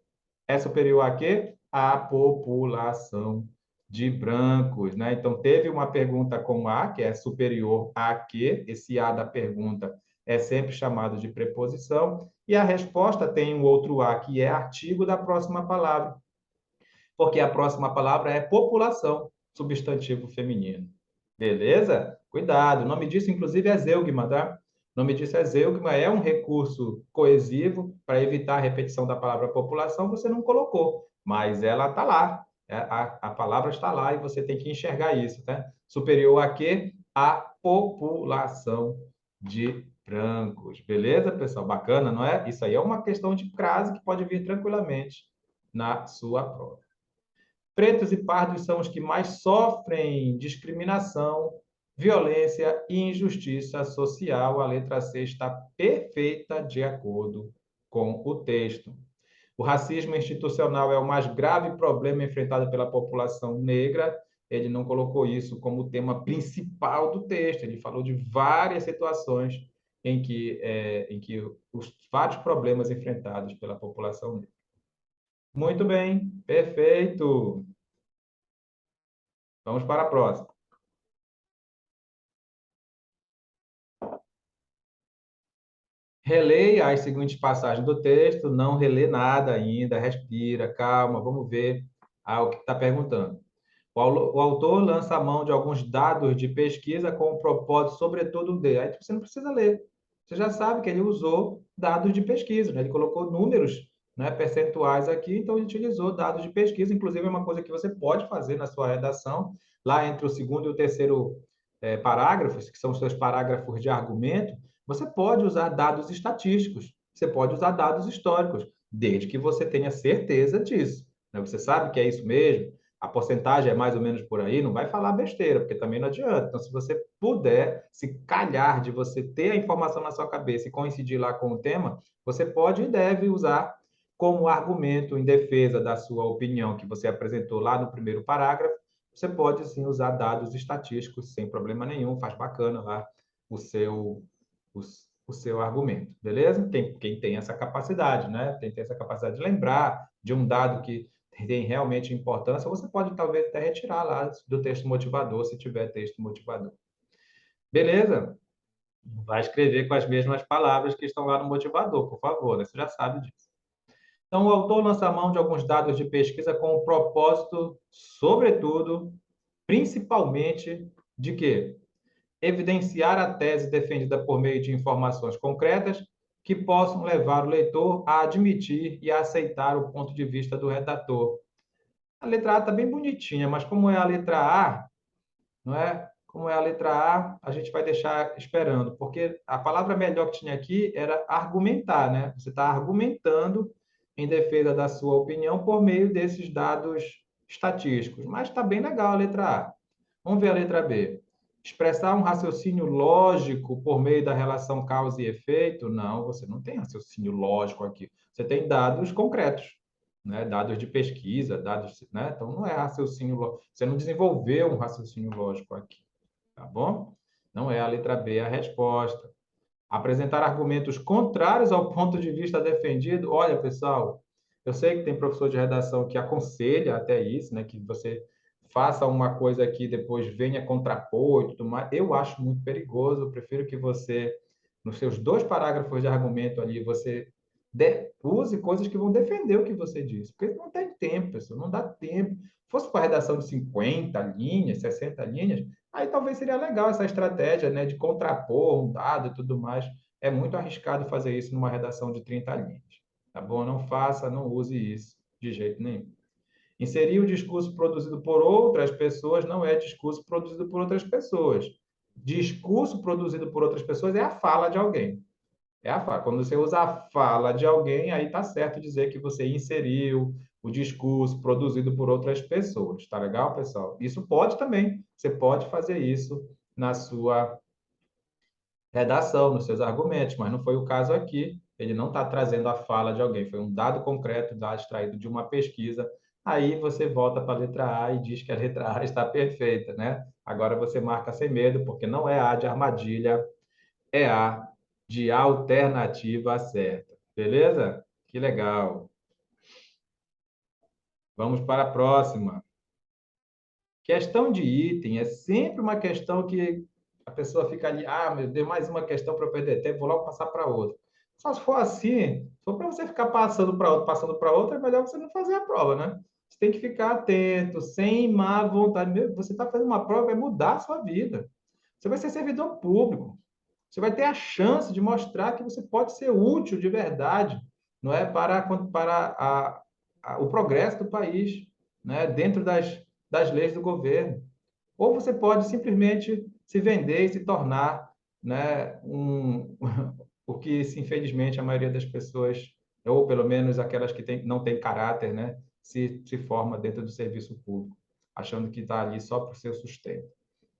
É superior a quê? A população de brancos, né? Então, teve uma pergunta com A, que é superior a quê? Esse A da pergunta é sempre chamado de preposição, e a resposta tem um outro A, que é artigo da próxima palavra, porque a próxima palavra é população, substantivo feminino. Beleza? Cuidado. O nome disso, inclusive, é zeugma, tá? O nome disso é zeugma, é um recurso coesivo para evitar a repetição da palavra população, você não colocou, mas ela está lá. A palavra está lá e você tem que enxergar isso, tá? Superior a quê? A população de brancos. Beleza, pessoal? Bacana, não é? Isso aí é uma questão de crase que pode vir tranquilamente na sua prova. Pretos e pardos são os que mais sofrem discriminação, violência e injustiça social. A letra C está perfeita de acordo com o texto. O racismo institucional é o mais grave problema enfrentado pela população negra. Ele não colocou isso como tema principal do texto. Ele falou de várias situações em que os vários problemas enfrentados pela população negra. Muito bem, perfeito. Vamos para a próxima. Releia as seguintes passagens do texto, não relê nada ainda, respira, calma, vamos ver o que está perguntando. O autor lança a mão de alguns dados de pesquisa com o propósito, sobretudo, de. Aí você não precisa ler. Você já sabe que ele usou dados de pesquisa, né? Ele colocou números, né, percentuais aqui, então ele utilizou dados de pesquisa. Inclusive, é uma coisa que você pode fazer na sua redação, lá entre o segundo e o terceiro parágrafos, que são os seus parágrafos de argumento, você pode usar dados estatísticos, você pode usar dados históricos, desde que você tenha certeza disso. Né? Você sabe que é isso mesmo, a porcentagem é mais ou menos por aí, não vai falar besteira, porque também não adianta. Então, se você puder, se calhar de você ter a informação na sua cabeça e coincidir lá com o tema, você pode e deve usar como argumento em defesa da sua opinião que você apresentou lá no primeiro parágrafo. Você pode sim usar dados estatísticos sem problema nenhum, faz bacana lá o seu, o, o seu argumento, beleza? Quem tem essa capacidade, né? Quem tem essa capacidade de lembrar de um dado que tem realmente importância, você pode talvez até retirar lá do texto motivador, se tiver texto motivador. Beleza? Vai escrever com as mesmas palavras que estão lá no motivador, por favor, né? Você já sabe disso. Então, o autor lança a mão de alguns dados de pesquisa com o propósito, sobretudo, principalmente, de quê? Evidenciar a tese defendida por meio de informações concretas que possam levar o leitor a admitir e a aceitar o ponto de vista do redator. A letra A está bem bonitinha, mas como é a letra A, não é? Como é a letra A, a gente vai deixar esperando, porque a palavra melhor que tinha aqui era argumentar, né? Você está argumentando em defesa da sua opinião por meio desses dados estatísticos. Mas está bem legal a letra A. Vamos ver a letra B. Expressar um raciocínio lógico por meio da relação causa e efeito? Não, você não tem raciocínio lógico aqui. Você tem dados concretos, né? Dados de pesquisa, dados, né? Então não é raciocínio lógico. Você não desenvolveu um raciocínio lógico aqui, tá bom? Não é a letra B a resposta. Apresentar argumentos contrários ao ponto de vista defendido. Olha, pessoal, eu sei que tem professor de redação que aconselha até isso, né? Que você faça uma coisa aqui, depois venha contrapor e tudo mais. Eu acho muito perigoso. Eu prefiro que você, nos seus dois parágrafos de argumento ali, você use coisas que vão defender o que você disse. Porque não tem tempo, pessoal, não dá tempo. Se fosse para redação de 50 linhas, 60 linhas, aí talvez seria legal essa estratégia, né, de contrapor um dado e tudo mais. É muito arriscado fazer isso numa redação de 30 linhas. Tá bom? Não faça, não use isso de jeito nenhum. Inserir o discurso produzido por outras pessoas não é discurso produzido por outras pessoas. Discurso produzido por outras pessoas é a fala de alguém. É a fala. Quando você usa a fala de alguém, aí tá certo dizer que você inseriu o discurso produzido por outras pessoas. Tá legal, pessoal? Isso pode também. Você pode fazer isso na sua redação, nos seus argumentos, mas não foi o caso aqui. Ele não está trazendo a fala de alguém, foi um dado concreto, dado extraído de uma pesquisa. Aí você volta para a letra A e diz que a letra A está perfeita, né? Agora você marca sem medo, porque não é A de armadilha, é A de alternativa certa. Beleza? Que legal. Vamos para a próxima. Questão de item é sempre uma questão que a pessoa fica ali, ah, meu Deus, mais uma questão para eu perder tempo, vou logo passar para outra. Só se for assim, se for para você ficar passando para outra, é melhor você não fazer a prova, né? Você tem que ficar atento, sem má vontade. Você está fazendo uma prova, vai mudar a sua vida. Você vai ser servidor público. Você vai ter a chance de mostrar que você pode ser útil de verdade, não é para o progresso do país, né? Dentro das leis do governo. Ou você pode simplesmente se vender e se tornar, né, o que, infelizmente, a maioria das pessoas, ou pelo menos aquelas que não têm caráter, né, se forma dentro do serviço público, achando que está ali só para o seu sustento,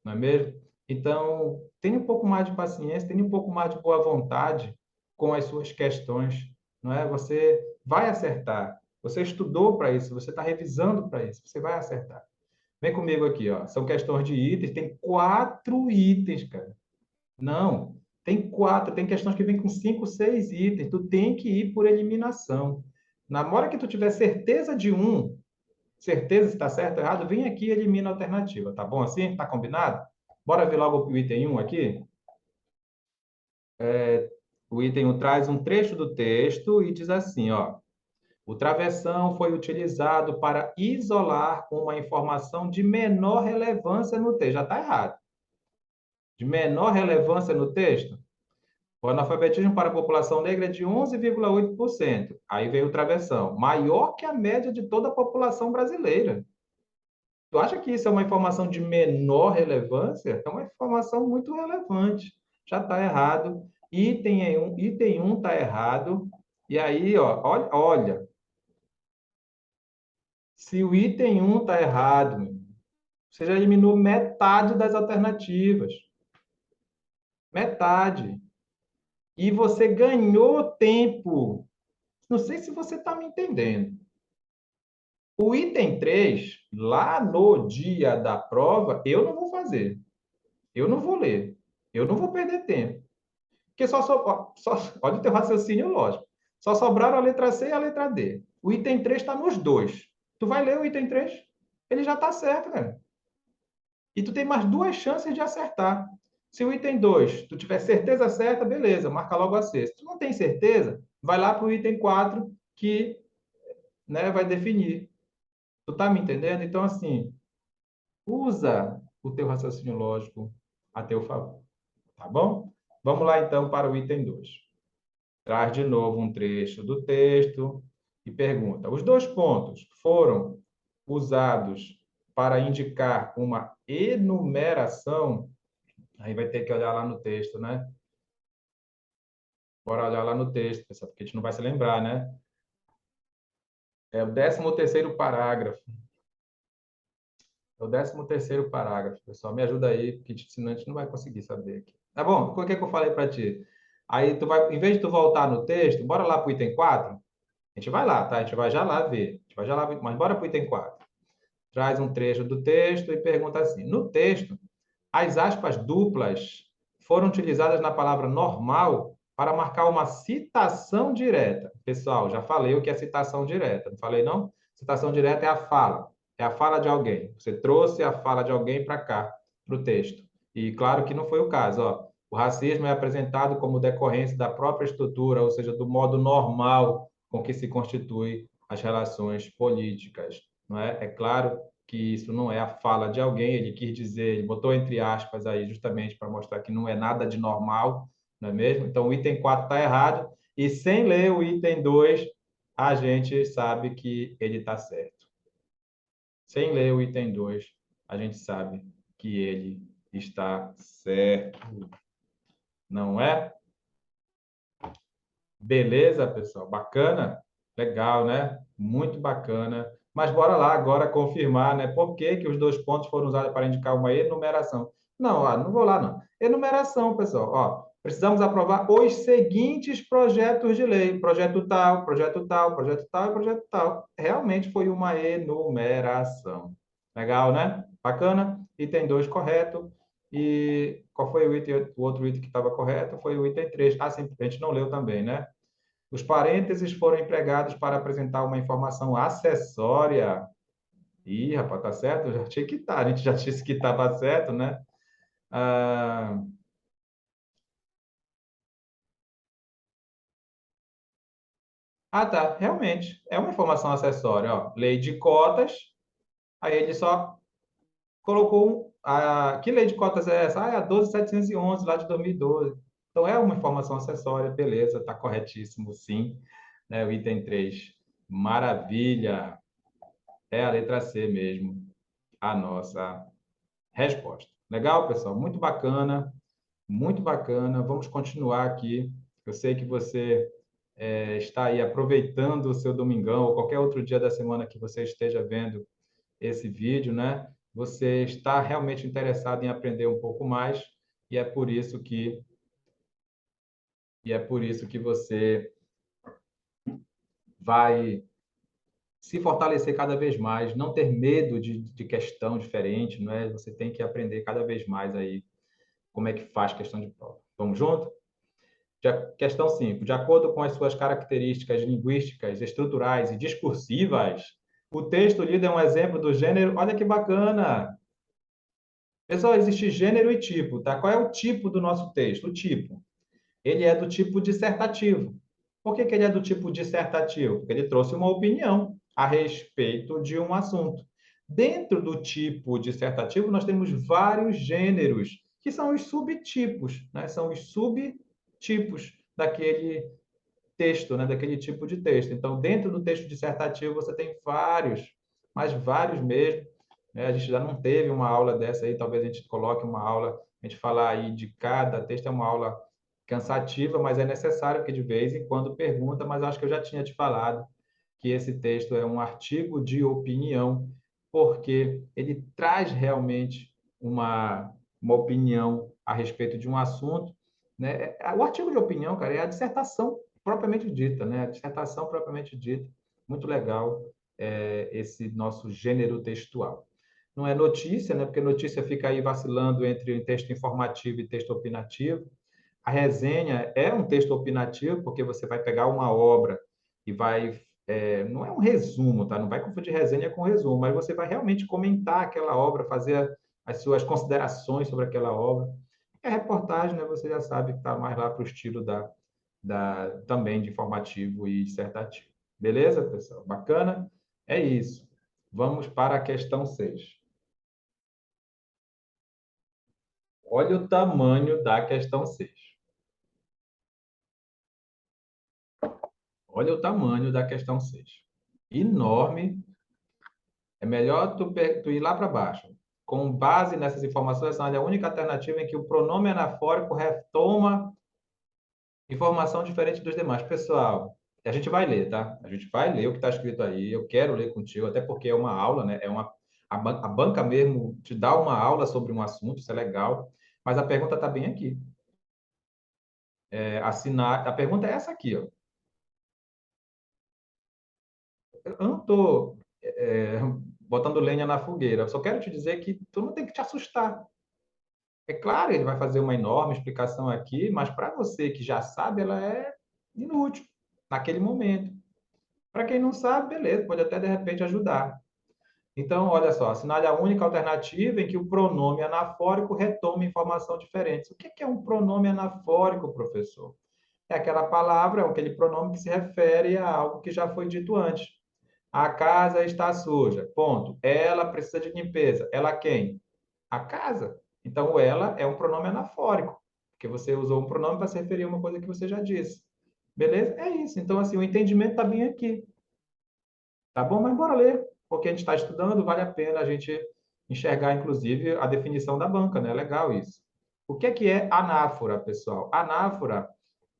não é mesmo? Então, tenha um pouco mais de paciência, tenha um pouco mais de boa vontade com as suas questões, não é? Você vai acertar. Você estudou para isso, você está revisando para isso, você vai acertar. Vem comigo aqui, ó. São questões de itens, tem 4 itens, cara. Não, tem 4, tem questões que vêm com 5, 6 itens. Tu tem que ir por eliminação. Na hora que tu tiver certeza de um, certeza se está certo ou errado, vem aqui e elimina a alternativa. Tá bom assim? Tá combinado? Bora ver logo o item 1 aqui? O item 1 traz um trecho do texto e diz assim, ó. O travessão foi utilizado para isolar uma informação de menor relevância no texto. Já está errado. De menor relevância no texto? O analfabetismo para a população negra é de 11,8%. Aí veio o travessão. Maior que a média de toda a população brasileira. Tu acha que isso é uma informação de menor relevância? É uma informação muito relevante. Já está errado. Item 1 está errado. E aí, ó, olha, se o item 1 está errado, você já eliminou metade das alternativas. Metade. E você ganhou tempo. Não sei se você está me entendendo. O item 3, lá no dia da prova, eu não vou fazer. Eu não vou ler. Eu não vou perder tempo. Porque olha o teu raciocínio lógico. Só sobraram a letra C e a letra D. O item 3 está nos dois. Tu vai ler o item 3? Ele já está certo, né? E tu tem mais 2 chances de acertar. Se o item 2 tu tiver certeza certa, beleza, marca logo a C. Se tu não tem certeza, vai lá para o item 4 que, né, vai definir. Tu tá me entendendo? Então, assim, usa o teu raciocínio lógico a teu favor, tá bom? Vamos lá, então, para o item 2. Traz de novo um trecho do texto e pergunta: os 2 pontos foram usados para indicar uma enumeração? Aí vai ter que olhar lá no texto, né? Bora olhar lá no texto, pessoal, porque a gente não vai se lembrar, né? É o 13º parágrafo. É o 13º parágrafo, pessoal. Me ajuda aí, porque senão a gente não vai conseguir saber aqui. Tá bom? O que é que eu falei para ti? Aí tu vai, em vez de tu voltar no texto, bora lá para o item 4. A gente vai lá, tá? A gente vai já lá ver. A gente vai já lá ver, mas bora para o item 4. Traz um trecho do texto e pergunta assim: no texto, as aspas duplas foram utilizadas na palavra normal para marcar uma citação direta. Pessoal, já falei o que é citação direta. Não falei, não? Citação direta é a fala. É a fala de alguém. Você trouxe a fala de alguém para cá, para o texto. E claro que não foi o caso. Ó. O racismo é apresentado como decorrência da própria estrutura, ou seja, do modo normal com que se constituem as relações políticas. Não é? É claro que isso não é a fala de alguém, ele quis dizer, ele botou entre aspas aí justamente para mostrar que não é nada de normal, não é mesmo? Então o item 4 está errado, e sem ler o item 2, a gente sabe que ele está certo. Sem ler o item 2, a gente sabe que ele está certo. Não é? Beleza, pessoal? Bacana? Legal, né? Muito bacana. Mas bora lá agora confirmar, né? Por que que os dois pontos foram usados para indicar uma enumeração? Não, não vou lá, não. Enumeração, pessoal. Ó, precisamos aprovar os seguintes projetos de lei. Projeto tal, projeto tal, projeto tal e projeto tal. Realmente foi uma enumeração. Legal, né? Bacana? Item 2 correto. E qual foi o outro item que estava correto? Foi o item 3. Ah, sim, a gente não leu também, né? Os parênteses foram empregados para apresentar uma informação acessória. Ih, rapaz, tá certo? Eu já tinha que estar. A gente já disse que estava certo, né? Ah, tá. Realmente. É uma informação acessória. Ó. Lei de cotas. Aí ele só colocou que lei de cotas é essa? Ah, é a 12.711, lá de 2012. Então, é uma informação acessória. Beleza, está corretíssimo, sim. Né? O item 3. Maravilha. É a letra C mesmo. A nossa resposta. Legal, pessoal? Muito bacana, muito bacana. Vamos continuar aqui. Eu sei que você está aí aproveitando o seu domingão ou qualquer outro dia da semana que você esteja vendo esse vídeo, né? Você está realmente interessado em aprender um pouco mais e é por isso que você vai se fortalecer cada vez mais, não ter medo de questão diferente, não é? Você tem que aprender cada vez mais aí como é que faz questão de prova. Vamos junto? Questão 5. De acordo com as suas características linguísticas, estruturais e discursivas, o texto lido é um exemplo do gênero. Olha que bacana! Pessoal, existe gênero e tipo, tá? Qual é o tipo do nosso texto? O tipo. Ele é do tipo dissertativo. Por que que ele é do tipo dissertativo? Porque ele trouxe uma opinião a respeito de um assunto. Dentro do tipo dissertativo, nós temos vários gêneros, que são os subtipos, né? São os subtipos daquele texto, né? Daquele tipo de texto. Então, dentro do texto dissertativo, você tem vários, mas vários mesmo. Né? A gente já não teve uma aula dessa aí, talvez a gente coloque uma aula, a gente falar aí de cada texto, é uma aula cansativa, mas é necessário que de vez em quando pergunta, mas acho que eu já tinha te falado que esse texto é um artigo de opinião, porque ele traz realmente uma opinião a respeito de um assunto, né? O artigo de opinião, cara, é a dissertação propriamente dita, né? A dissertação propriamente dita. Muito legal esse nosso gênero textual. Não é notícia, né? Porque notícia fica aí vacilando entre texto informativo e texto opinativo. A resenha é um texto opinativo, porque você vai pegar uma obra e vai. Não é um resumo, tá? Não vai confundir resenha com resumo, mas você vai realmente comentar aquela obra, fazer as suas considerações sobre aquela obra. E a reportagem, né? Você já sabe que está mais lá para o estilo também de informativo e dissertativo. Beleza, pessoal? Bacana? É isso. Vamos para a questão 6. Olha o tamanho da questão 6. Olha o tamanho da questão 6. Enorme. É melhor tu ir lá para baixo. Com base nessas informações, essa é a única alternativa em que o pronome anafórico retoma informação diferente dos demais. Pessoal, a gente vai ler, tá? A gente vai ler o que está escrito aí. Eu quero ler contigo, até porque é uma aula, né? A banca mesmo te dá uma aula sobre um assunto, isso é legal. Mas a pergunta está bem aqui. A pergunta é essa aqui, ó. Eu não estou botando lenha na fogueira. Eu só quero te dizer que tu não tem que te assustar. É claro, ele vai fazer uma enorme explicação aqui, mas para você que já sabe, ela é inútil naquele momento. Para quem não sabe, beleza, pode até de repente ajudar. Então, olha só, assinale a única alternativa em que o pronome anafórico retoma informação diferente. O que é um pronome anafórico, professor? É aquela palavra, aquele pronome que se refere a algo que já foi dito antes. A casa está suja. Ponto. Ela precisa de limpeza. Ela quem? A casa. Então, o ela é um pronome anafórico, porque você usou um pronome para se referir a uma coisa que você já disse. Beleza? É isso. Então, assim, o entendimento está bem aqui. Tá bom? Mas bora ler, porque a gente está estudando, vale a pena a gente enxergar, inclusive, a definição da banca, né? Legal isso. O que é anáfora, pessoal? Anáfora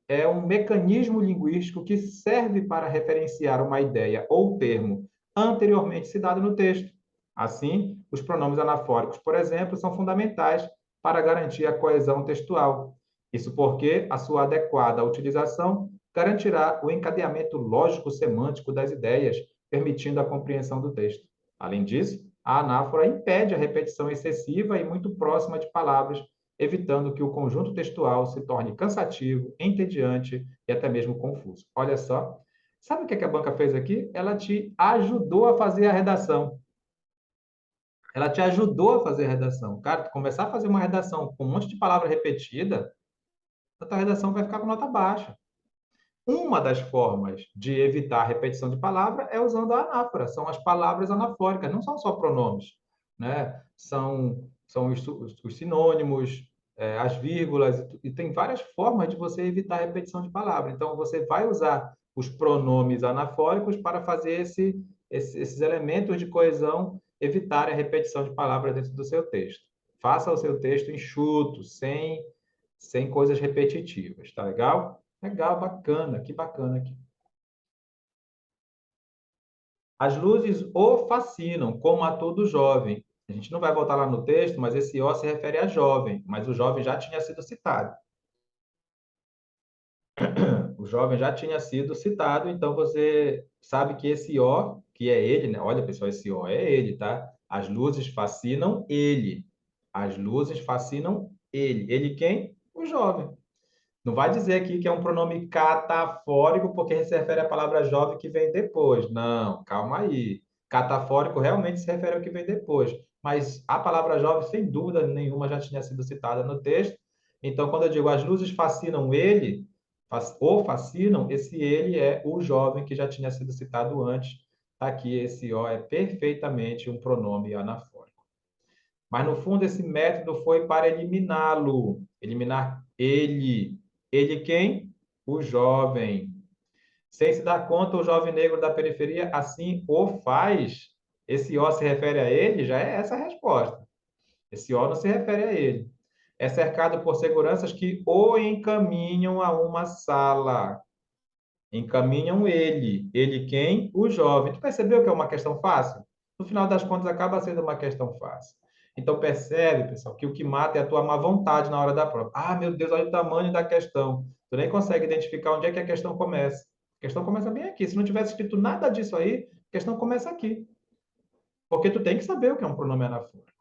é um mecanismo linguístico que serve para referenciar uma ideia ou termo anteriormente citado no texto. Assim, os pronomes anafóricos, por exemplo, são fundamentais para garantir a coesão textual. Isso porque a sua adequada utilização garantirá o encadeamento lógico-semântico das ideias, permitindo a compreensão do texto. Além disso, a anáfora impede a repetição excessiva e muito próxima de palavras, evitando que o conjunto textual se torne cansativo, entediante e até mesmo confuso. Olha só, sabe o que a banca fez aqui? Ela te ajudou a fazer a redação. Ela te ajudou a fazer a redação. Cara, tu começar a fazer uma redação com um monte de palavra repetida, a tua redação vai ficar com nota baixa. Uma das formas de evitar a repetição de palavra é usando a anáfora, são as palavras anafóricas, não são só pronomes, né? São os sinônimos, as vírgulas, e tem várias formas de você evitar a repetição de palavra. Então, você vai usar os pronomes anafóricos para fazer esses elementos de coesão evitar a repetição de palavras dentro do seu texto. Faça o seu texto enxuto, sem coisas repetitivas, tá legal? Legal, bacana, que bacana aqui. As luzes o fascinam, como a todo jovem. A gente não vai voltar lá no texto, mas esse O se refere a jovem, mas o jovem já tinha sido citado. O jovem já tinha sido citado, então você sabe que esse O, que é ele, né? Olha, pessoal, esse O é ele, tá? As luzes fascinam ele. As luzes fascinam ele. Ele quem? O jovem. Não vai dizer aqui que é um pronome catafórico porque se refere à palavra jovem que vem depois. Não, calma aí. Catafórico realmente se refere ao que vem depois. Mas a palavra jovem, sem dúvida nenhuma, já tinha sido citada no texto. Então, quando eu digo as luzes fascinam ele, ou fascinam, esse ele é o jovem que já tinha sido citado antes. Tá aqui, esse O é perfeitamente um pronome anafórico. Mas, no fundo, esse método foi para eliminá-lo, eliminar ele. Ele quem? O jovem. Sem se dar conta, o jovem negro da periferia assim o faz. Esse O se refere a ele? Já é essa a resposta. Esse O não se refere a ele. É cercado por seguranças que o encaminham a uma sala. Encaminham ele. Ele quem? O jovem. Tu percebeu que é uma questão fácil? No final das contas, acaba sendo uma questão fácil. Então, percebe, pessoal, que o que mata é a tua má vontade na hora da prova. Ah, meu Deus, olha o tamanho da questão. Tu nem consegue identificar onde é que a questão começa. A questão começa bem aqui. Se não tivesse escrito nada disso aí, a questão começa aqui. Porque tu tem que saber o que é um pronome anafórico.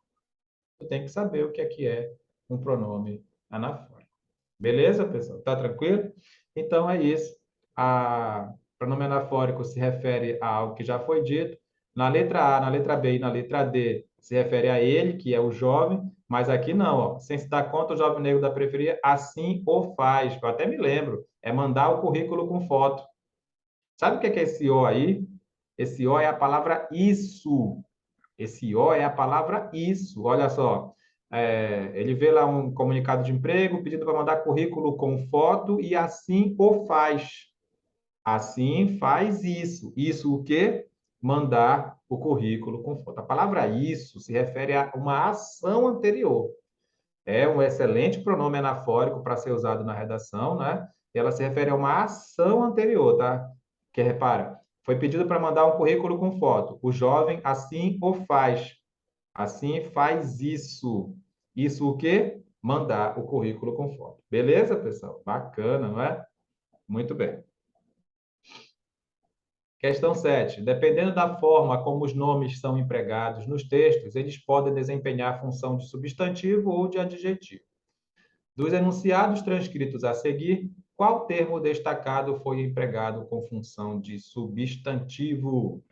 Tu tem que saber o que é um pronome anafórico. Beleza, pessoal? Tá tranquilo? Então é isso. A pronome anafórico se refere a algo que já foi dito. Na letra A, na letra B e na letra D se refere a ele, que é o jovem, mas aqui não, ó. Sem se dar conta, o jovem negro da periferia assim o faz. Eu até me lembro, é mandar o currículo com foto. Sabe o que é esse O aí? Esse O é a palavra isso. Esse O é a palavra isso. Olha só. Ele vê lá um comunicado de emprego pedindo para mandar currículo com foto e assim o faz. Assim faz isso. Isso o quê? Mandar o currículo com foto. A palavra isso se refere a uma ação anterior. É um excelente pronome anafórico para ser usado na redação, né? E ela se refere a uma ação anterior, tá? Que repara, foi pedido para mandar um currículo com foto. O jovem assim o faz. Assim faz isso. Isso o quê? Mandar o currículo com foto. Beleza, pessoal? Bacana, não é? Muito bem. Questão 7. Dependendo da forma como os nomes são empregados nos textos, eles podem desempenhar a função de substantivo ou de adjetivo. Dos enunciados transcritos a seguir, qual termo destacado foi empregado com função de substantivo?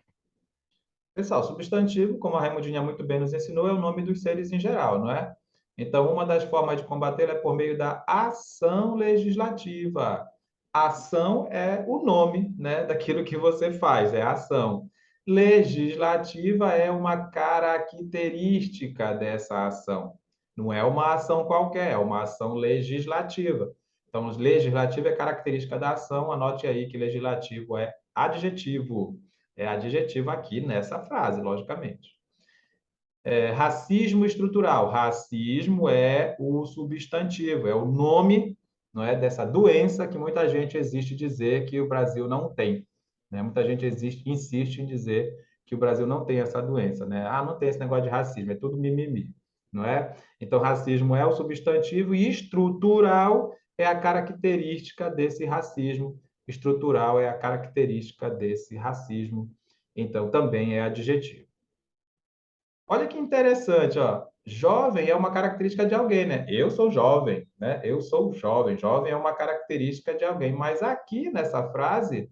Pessoal, substantivo, como a Raimundinha muito bem nos ensinou, é o nome dos seres em geral, não é? Então, uma das formas de combater é por meio da ação legislativa. Ação é o nome, né, daquilo que você faz, é ação. Legislativa é uma característica dessa ação. Não é uma ação qualquer, é uma ação legislativa. Então, legislativo é característica da ação, anote aí que legislativo é adjetivo. É adjetivo aqui nessa frase, logicamente. Racismo estrutural. Racismo é o substantivo, é o nome não é? Dessa doença que muita gente existe dizer que o Brasil não tem, né? Muita gente insiste em dizer que o Brasil não tem essa doença, né? Ah, não tem esse negócio de racismo, é tudo mimimi, não é? Então, racismo é o substantivo e estrutural é a característica desse racismo. Estrutural é a característica desse racismo. Então, também é adjetivo. Olha que interessante, ó. Jovem é uma característica de alguém, né? Eu sou jovem, né? Eu sou jovem. Jovem é uma característica de alguém. Mas aqui nessa frase,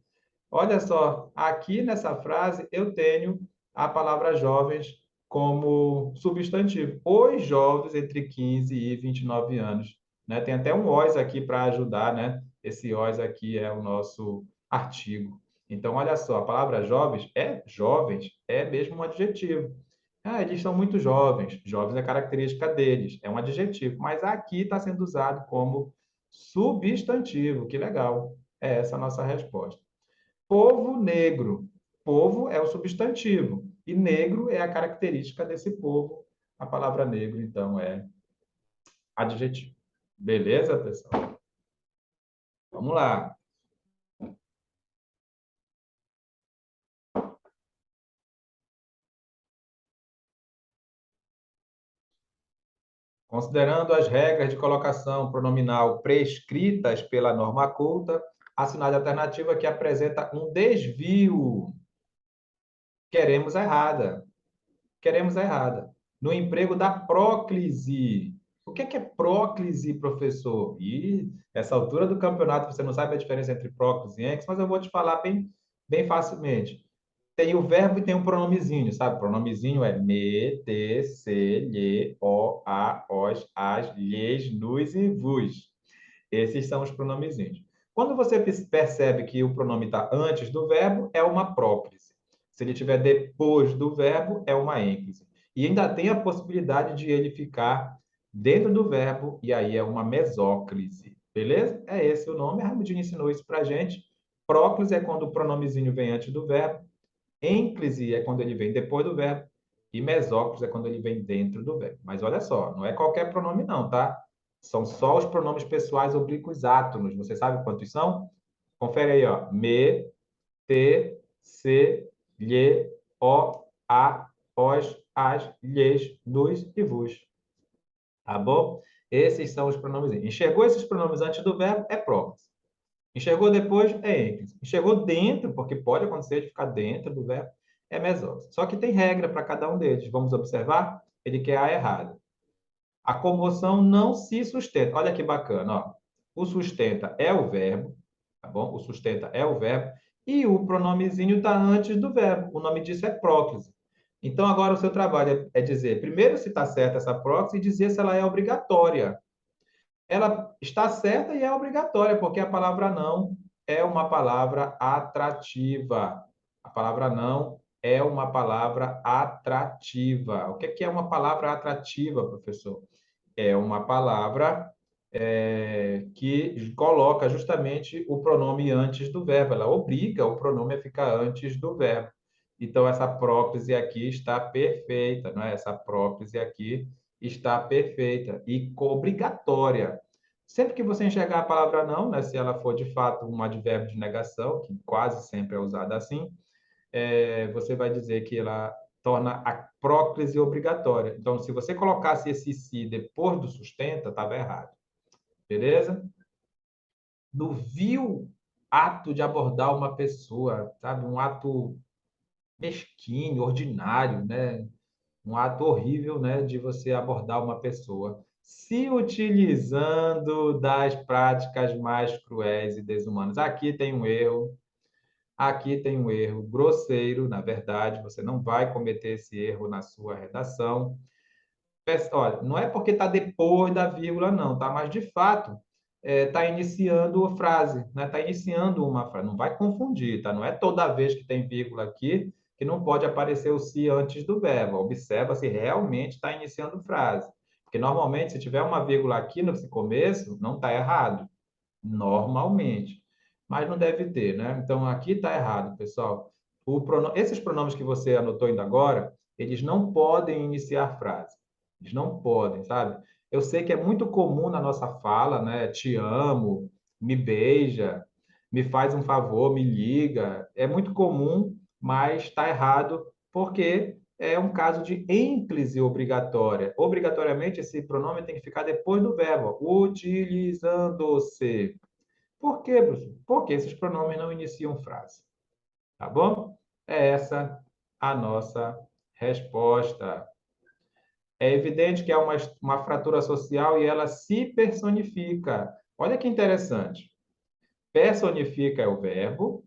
olha só, aqui nessa frase eu tenho a palavra jovens como substantivo. Os jovens entre 15 e 29 anos, né? Tem até um os aqui para ajudar, né? Esse os aqui é o nosso artigo. Então, olha só, a palavra jovens é mesmo um adjetivo. Ah, eles são muito jovens. Jovens é característica deles, é um adjetivo, mas aqui está sendo usado como substantivo. Que legal. É essa a nossa resposta. Povo negro. Povo é o substantivo e negro é a característica desse povo. A palavra negro, então, é adjetivo. Beleza, pessoal? Vamos lá. Considerando as regras de colocação pronominal prescritas pela norma culta, assinale a alternativa que apresenta um desvio. Queremos a errada. Queremos a errada. No emprego da próclise. O que é próclise, professor? E essa altura do campeonato você não sabe a diferença entre próclise e ênfase, mas eu vou te falar bem facilmente. Tem o verbo e tem o pronomezinho, sabe? O pronomezinho é me, te, se, lhe, o, a, os, as, lhes, nos e vos. Esses são os pronomezinhos. Quando você percebe que o pronome está antes do verbo, é uma próclise. Se ele estiver depois do verbo, é uma ênclise. E ainda tem a possibilidade de ele ficar dentro do verbo, e aí é uma mesóclise. Beleza? É esse o nome. A Ramudinho ensinou isso para a gente. Próclise é quando o pronomezinho vem antes do verbo. Ênclise é quando ele vem depois do verbo. E mesóclise é quando ele vem dentro do verbo. Mas olha só, não é qualquer pronome não, tá? São só os pronomes pessoais oblíquos átonos. Você sabe quantos são? Confere aí, ó. Me, te, se, lhe, o, a, os, as, lhes, nos e vos. Tá bom? Esses são os pronomes. Enxergou esses pronomes antes do verbo, é próprio. Enxergou depois, é ênclise. Enxergou dentro, porque pode acontecer de ficar dentro do verbo, é mesóclise. Só que tem regra para cada um deles. Vamos observar? Ele quer a errada. A comoção não se sustenta. Olha que bacana, ó. O sustenta é o verbo, tá bom? O sustenta é o verbo e o pronomezinho está antes do verbo. O nome disso é próclise. Então, agora o seu trabalho é dizer, primeiro, se está certa essa próclise e dizer se ela é obrigatória. Ela está certa e é obrigatória, porque a palavra não é uma palavra atrativa. A palavra não é uma palavra atrativa. O que é uma palavra atrativa, professor? É uma palavra que coloca justamente o pronome antes do verbo. Ela obriga o pronome a ficar antes do verbo. Então, essa próclise aqui está perfeita, não é? Essa próclise aqui está perfeita e obrigatória. Sempre que você enxergar a palavra não, né, se ela for de fato um advérbio de negação, que quase sempre é usada assim, você vai dizer que ela torna a próclise obrigatória. Então, se você colocasse esse se depois do sustenta, estava errado. Beleza? No vil ato de abordar uma pessoa, sabe? Um ato mesquinho, ordinário, né? Um ato horrível, né? De você abordar uma pessoa se utilizando das práticas mais cruéis e desumanas. Aqui tem um erro. Aqui tem um erro grosseiro, na verdade, você não vai cometer esse erro na sua redação. Olha, não é porque está depois da vírgula, não, tá? Mas de fato está iniciando a frase, né? Está iniciando uma frase. Não vai confundir, tá? Não é toda vez que tem vírgula aqui que não pode aparecer o se antes do verbo. Observa se realmente está iniciando frase. Porque normalmente, se tiver uma vírgula aqui no começo, não está errado. Normalmente. Mas não deve ter, né? Então aqui está errado, pessoal. Esses pronomes que você anotou ainda agora, eles não podem iniciar frase. Eles não podem, sabe? Eu sei que é muito comum na nossa fala, né? Te amo, me beija, me faz um favor, me liga. É muito comum, mas está errado, porque é um caso de ênclise obrigatória. Obrigatoriamente, esse pronome tem que ficar depois do verbo, utilizando-se. Por quê, professor? Porque esses pronomes não iniciam frase. Tá bom? É essa a nossa resposta. É evidente que há uma fratura social e ela se personifica. Olha que interessante. Personifica é o verbo,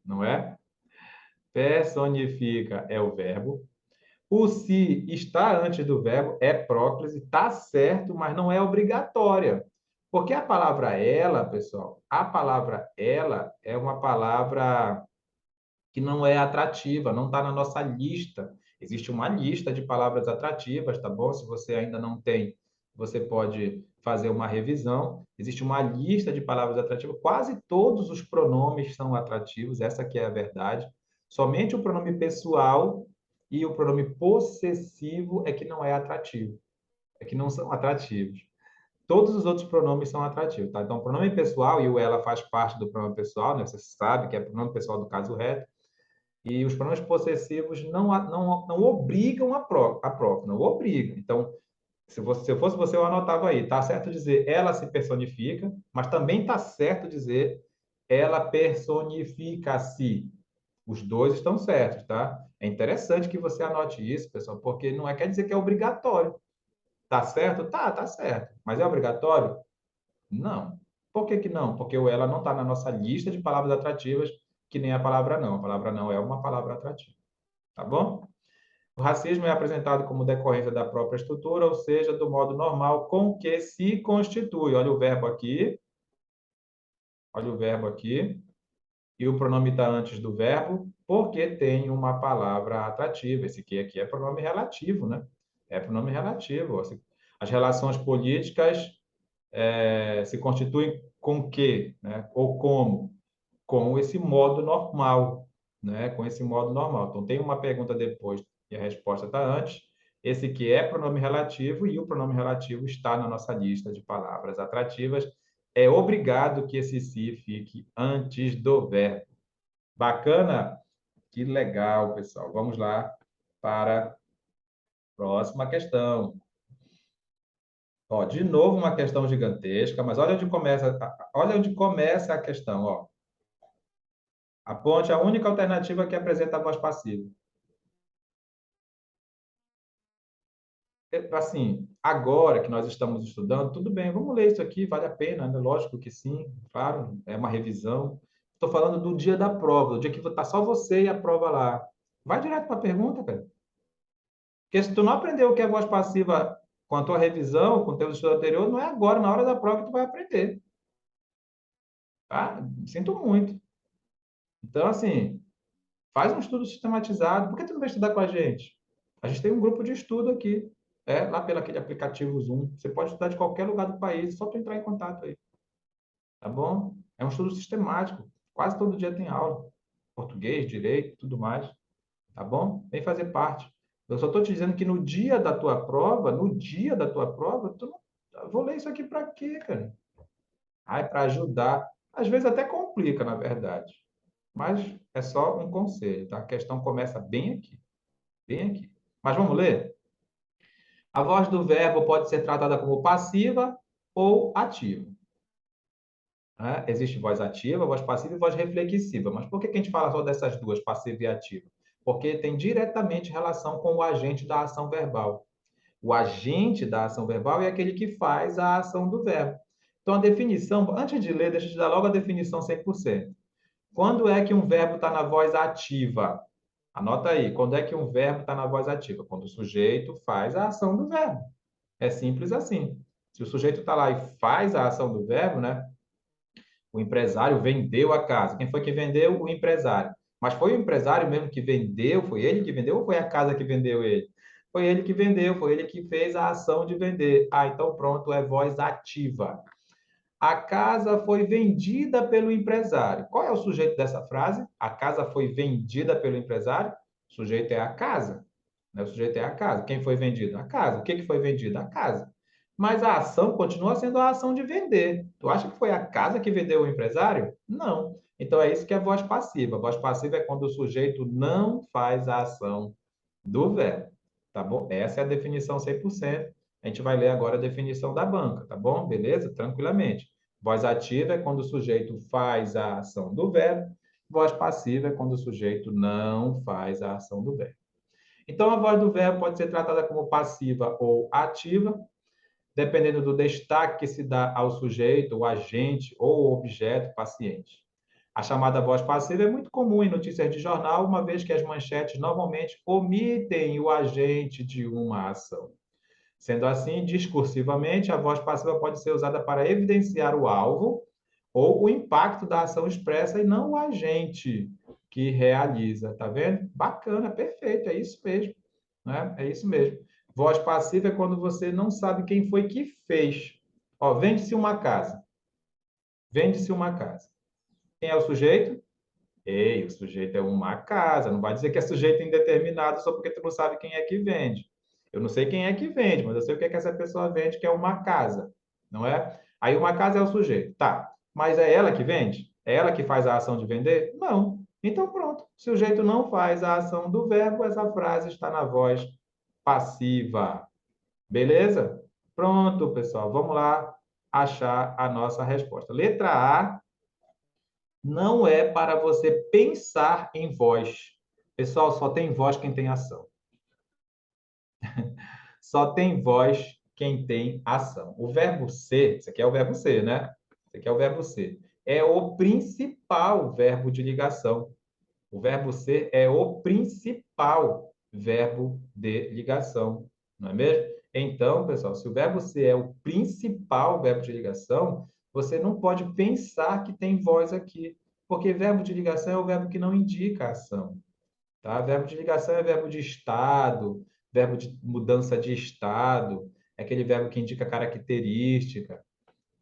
não é? Personifica é o verbo. O se está antes do verbo é próclise, está certo, mas não é obrigatória. Porque a palavra ela, pessoal, a palavra ela é uma palavra que não é atrativa, não está na nossa lista. Existe uma lista de palavras atrativas, tá bom? Se você ainda não tem, você pode fazer uma revisão. Existe uma lista de palavras atrativas. Quase todos os pronomes são atrativos, essa que é a verdade. Somente o pronome pessoal e o pronome possessivo é que não é atrativo, é que não são atrativos. Todos os outros pronomes são atrativos, tá? Então, o pronome pessoal e o ela faz parte do pronome pessoal, né? Você sabe que é pronome pessoal do caso reto. E os pronomes possessivos não obrigam a prova, não obrigam. Então, se eu fosse você, eu anotava aí. Tá certo dizer ela se personifica, mas também tá certo dizer ela personifica-se. Os dois estão certos, tá? É interessante que você anote isso, pessoal, porque não quer dizer que é obrigatório. Tá certo? Tá certo. Mas é obrigatório? Não. Por que que não? Porque o ela não está na nossa lista de palavras atrativas, que nem a palavra não. A palavra não é uma palavra atrativa. Tá bom? O racismo é apresentado como decorrência da própria estrutura, ou seja, do modo normal com que se constitui. Olha o verbo aqui, e o pronome está antes do verbo, porque tem uma palavra atrativa. Esse aqui é pronome relativo, né? É pronome relativo. As relações políticas se constituem com que, né? Ou como? Com esse modo normal, né? Com esse modo normal. Então, tem uma pergunta depois e a resposta está antes. Esse que é pronome relativo e o pronome relativo está na nossa lista de palavras atrativas. É obrigado que esse se fique antes do verbo. Bacana? Que legal, pessoal. Vamos lá para a próxima questão. Ó, de novo uma questão gigantesca, mas olha onde começa a questão, ó. Aponte a única alternativa que apresenta a voz passiva. Assim, agora que nós estamos estudando, tudo bem, vamos ler isso aqui, vale a pena, né? Lógico que sim, claro, é uma revisão. Estou falando do dia da prova, do dia que está só você e a prova lá. Vai direto para a pergunta, cara. Porque se tu não aprendeu o que é voz passiva com a tua revisão, com o teu estudo anterior, não é agora, na hora da prova, que tu vai aprender, tá? Sinto muito. Então, assim, faz um estudo sistematizado. Por que tu não vai estudar com a gente? A gente tem um grupo de estudo aqui, lá pelo aquele aplicativo Zoom. Você pode estudar de qualquer lugar do país, só tu entrar em contato aí, tá bom? É um estudo sistemático. Quase todo dia tem aula. Português, direito, tudo mais, tá bom? Vem fazer parte. Eu só estou te dizendo que no dia da tua prova, tu não... Eu vou ler isso aqui para quê, cara? Ai, para ajudar. Às vezes até complica, na verdade. Mas é só um conselho, tá? A questão começa bem aqui, bem aqui. Mas vamos ler? A voz do verbo pode ser tratada como passiva ou ativa, né? Existe voz ativa, voz passiva e voz reflexiva. Mas por que que a gente fala só dessas duas, passiva e ativa? Porque tem diretamente relação com o agente da ação verbal. O agente da ação verbal é aquele que faz a ação do verbo. Então, a definição, antes de ler, deixa eu te dar logo a definição 100%. Quando é que um verbo está na voz ativa? Anota aí, quando é que um verbo está na voz ativa? Quando o sujeito faz a ação do verbo. É simples assim. Se o sujeito está lá e faz a ação do verbo, né? O empresário vendeu a casa. Quem foi que vendeu? O empresário. Mas foi o empresário mesmo que vendeu? Foi ele que vendeu ou foi a casa que vendeu ele? Foi ele que vendeu, foi ele que fez a ação de vender. Ah, então pronto, é voz ativa. A casa foi vendida pelo empresário. Qual é o sujeito dessa frase? A casa foi vendida pelo empresário? O sujeito é a casa. Né? O sujeito é a casa. Quem foi vendido? A casa. O que que foi vendido? A casa. Mas a ação continua sendo a ação de vender. Tu acha que foi a casa que vendeu o empresário? Não. Então é isso que é voz passiva. Voz passiva é quando o sujeito não faz a ação do verbo, tá bom? Essa é a definição 100%. A gente vai ler agora a definição da banca, tá bom? Beleza? Tranquilamente. Voz ativa é quando o sujeito faz a ação do verbo. Voz passiva é quando o sujeito não faz a ação do verbo. Então, a voz do verbo pode ser tratada como passiva ou ativa, dependendo do destaque que se dá ao sujeito, o agente ou o objeto paciente. A chamada voz passiva é muito comum em notícias de jornal, uma vez que as manchetes normalmente omitem o agente de uma ação. Sendo assim, discursivamente, a voz passiva pode ser usada para evidenciar o alvo ou o impacto da ação expressa e não o agente que realiza. Tá vendo? Bacana, perfeito, é isso mesmo. Né? É isso mesmo. Voz passiva é quando você não sabe quem foi que fez. Ó, vende-se uma casa. Vende-se uma casa. Quem é o sujeito? Ei, o sujeito é uma casa. Não vai dizer que é sujeito indeterminado só porque tu não sabe quem é que vende. Eu não sei quem é que vende, mas eu sei o que é que essa pessoa vende, que é uma casa, não é? Aí uma casa é o sujeito. Tá. Mas é ela que vende? É ela que faz a ação de vender? Não. Então pronto. Se o sujeito não faz a ação do verbo, essa frase está na voz passiva. Beleza? Pronto, pessoal. Vamos lá achar a nossa resposta. Letra A não é para você pensar em voz. Pessoal, só tem voz quem tem ação. Só tem voz quem tem ação. O verbo ser, isso aqui é o verbo ser, né? Isso aqui é o verbo ser. É o principal verbo de ligação. O verbo ser é o principal verbo de ligação, não é mesmo? Então, pessoal, se o verbo ser é o principal verbo de ligação, você não pode pensar que tem voz aqui, porque verbo de ligação é o verbo que não indica ação, tá? Verbo de ligação é verbo de estado, verbo de mudança de estado, é aquele verbo que indica característica,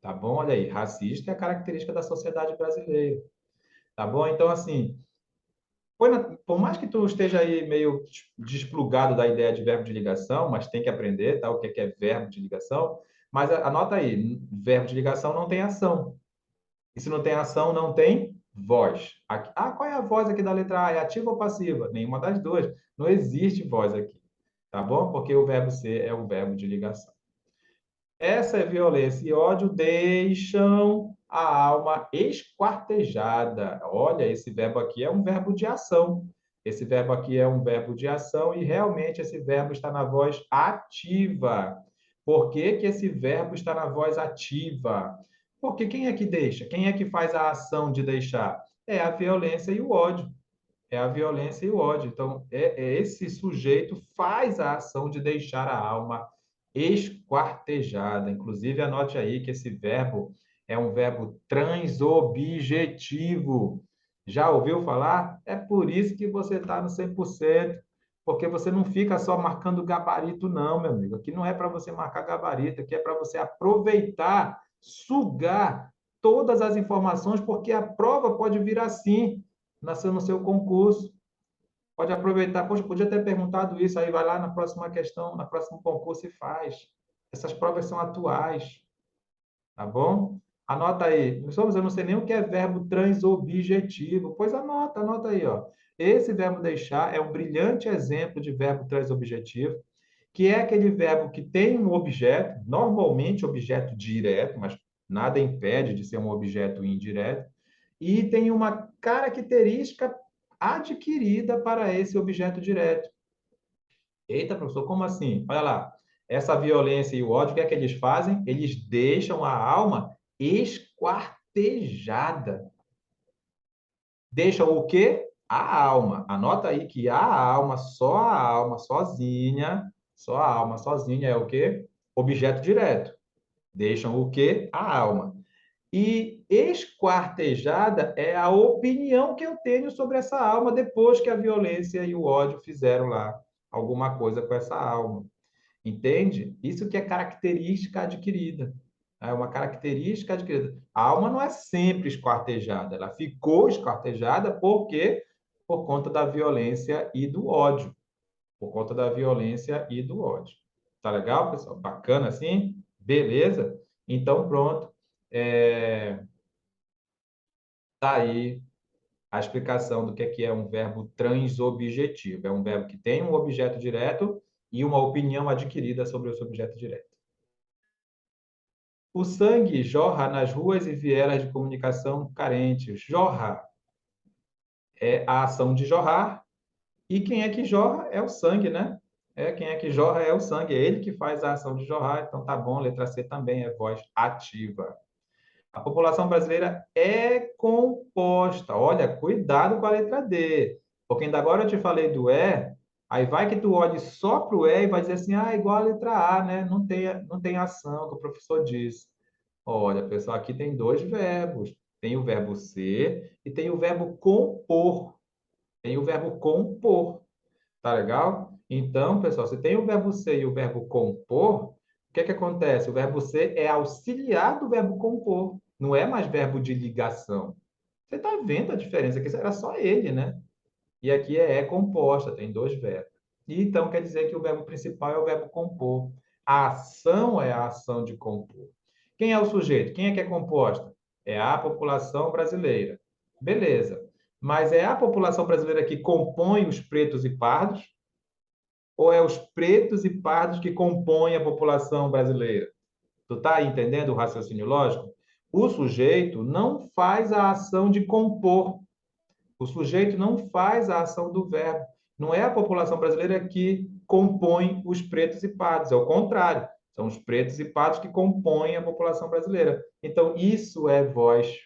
tá bom? Olha aí, racista é a característica da sociedade brasileira, tá bom? Então, assim, por mais que tu esteja aí meio desplugado da ideia de verbo de ligação, mas tem que aprender, tá? O que é verbo de ligação. Mas anota aí, verbo de ligação não tem ação. E se não tem ação, não tem voz. Qual é a voz aqui da letra A? É ativa ou passiva? Nenhuma das duas. Não existe voz aqui, tá bom? Porque o verbo ser é um verbo de ligação. Essa é violência e ódio deixam a alma esquartejada. Olha, esse verbo aqui é um verbo de ação. Esse verbo aqui é um verbo de ação e realmente esse verbo está na voz ativa. Por que que esse verbo está na voz ativa? Porque quem é que deixa? Quem é que faz a ação de deixar? É a violência e o ódio. É a violência e o ódio. Então, esse sujeito faz a ação de deixar a alma esquartejada. Inclusive, anote aí que esse verbo é um verbo transobjetivo. Já ouviu falar? É por isso que você está no 100%, porque você não fica só marcando gabarito, não, meu amigo. Aqui não é para você marcar gabarito, aqui é para você aproveitar, sugar todas as informações, porque a prova pode vir assim, nasceu no seu concurso. Pode aproveitar, poxa, podia ter perguntado isso, aí vai lá na próxima questão, na próximo concurso e faz. Essas provas são atuais, tá bom? Anota aí. Pessoal, eu não sei nem o que é verbo transobjetivo. Pois anota aí, ó. Esse verbo deixar é um brilhante exemplo de verbo transobjetivo, que é aquele verbo que tem um objeto, normalmente objeto direto, mas nada impede de ser um objeto indireto, e tem uma característica adquirida para esse objeto direto. Eita, professor, como assim? Olha lá, essa violência e o ódio, o que é que eles fazem? Eles deixam a alma esquartejada. Deixam o quê? A alma. Anota aí que a alma, só a alma sozinha, só a alma sozinha é o quê? Objeto direto. Deixam o quê? A alma. E esquartejada é a opinião que eu tenho sobre essa alma depois que a violência e o ódio fizeram lá alguma coisa com essa alma. Entende? Isso que é característica adquirida. É uma característica adquirida. A alma não é sempre esquartejada, ela ficou esquartejada por quê? Por conta da violência e do ódio. por conta da violência e do ódio. Tá legal, pessoal? Bacana assim? Beleza? Então, pronto. Tá aí a explicação do que é um verbo transobjetivo. É um verbo que tem um objeto direto e uma opinião adquirida sobre esse objeto direto. O sangue jorra nas ruas e vielas de comunicação carentes. Jorra é a ação de jorrar. E quem é que jorra é o sangue, né? Quem é que jorra é o sangue. É ele que faz a ação de jorrar. Então tá bom, letra C também é voz ativa. A população brasileira é composta. Olha, cuidado com a letra D. Porque ainda agora eu te falei do E, aí vai que tu olhe só para o E e vai dizer assim, igual a letra A, né? Não tem ação, que o professor diz. Olha, pessoal, aqui tem dois verbos. Tem o verbo ser e tem o verbo compor. Tem o verbo compor. Tá legal? Então, pessoal, se tem o verbo ser e o verbo compor, o que que acontece? O verbo ser é auxiliar do verbo compor, não é mais verbo de ligação. Você está vendo a diferença? Que era só ele, né? E aqui é composta, tem dois verbos. E então quer dizer que o verbo principal é o verbo compor. A ação é a ação de compor. Quem é o sujeito? Quem é que é composta? É a população brasileira. Beleza. Mas é a população brasileira que compõe os pretos e pardos? Ou é os pretos e pardos que compõem a população brasileira? Tu está entendendo o raciocínio lógico? O sujeito não faz a ação de compor. O sujeito não faz a ação do verbo. Não é a população brasileira que compõe os pretos e pardos, é o contrário. São os pretos e pardos que compõem a população brasileira. Então, isso é voz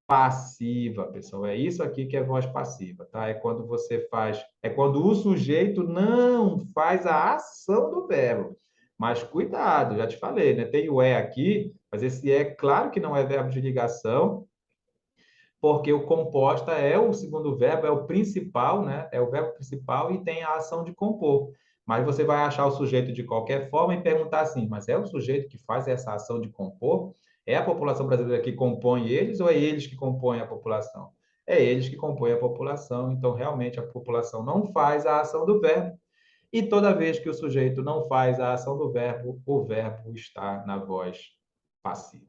passiva, pessoal. É isso aqui que é voz passiva, tá? É quando o sujeito não faz a ação do verbo. Mas cuidado, já te falei, né? Tem o é aqui, mas esse é claro que não é verbo de ligação, porque o composta é o segundo verbo, é o principal, né? É o verbo principal e tem a ação de compor. Mas você vai achar o sujeito de qualquer forma e perguntar assim: mas é o sujeito que faz essa ação de compor? É a população brasileira que compõe eles ou é eles que compõem a população? É eles que compõem a população, então realmente a população não faz a ação do verbo. E toda vez que o sujeito não faz a ação do verbo, o verbo está na voz passiva.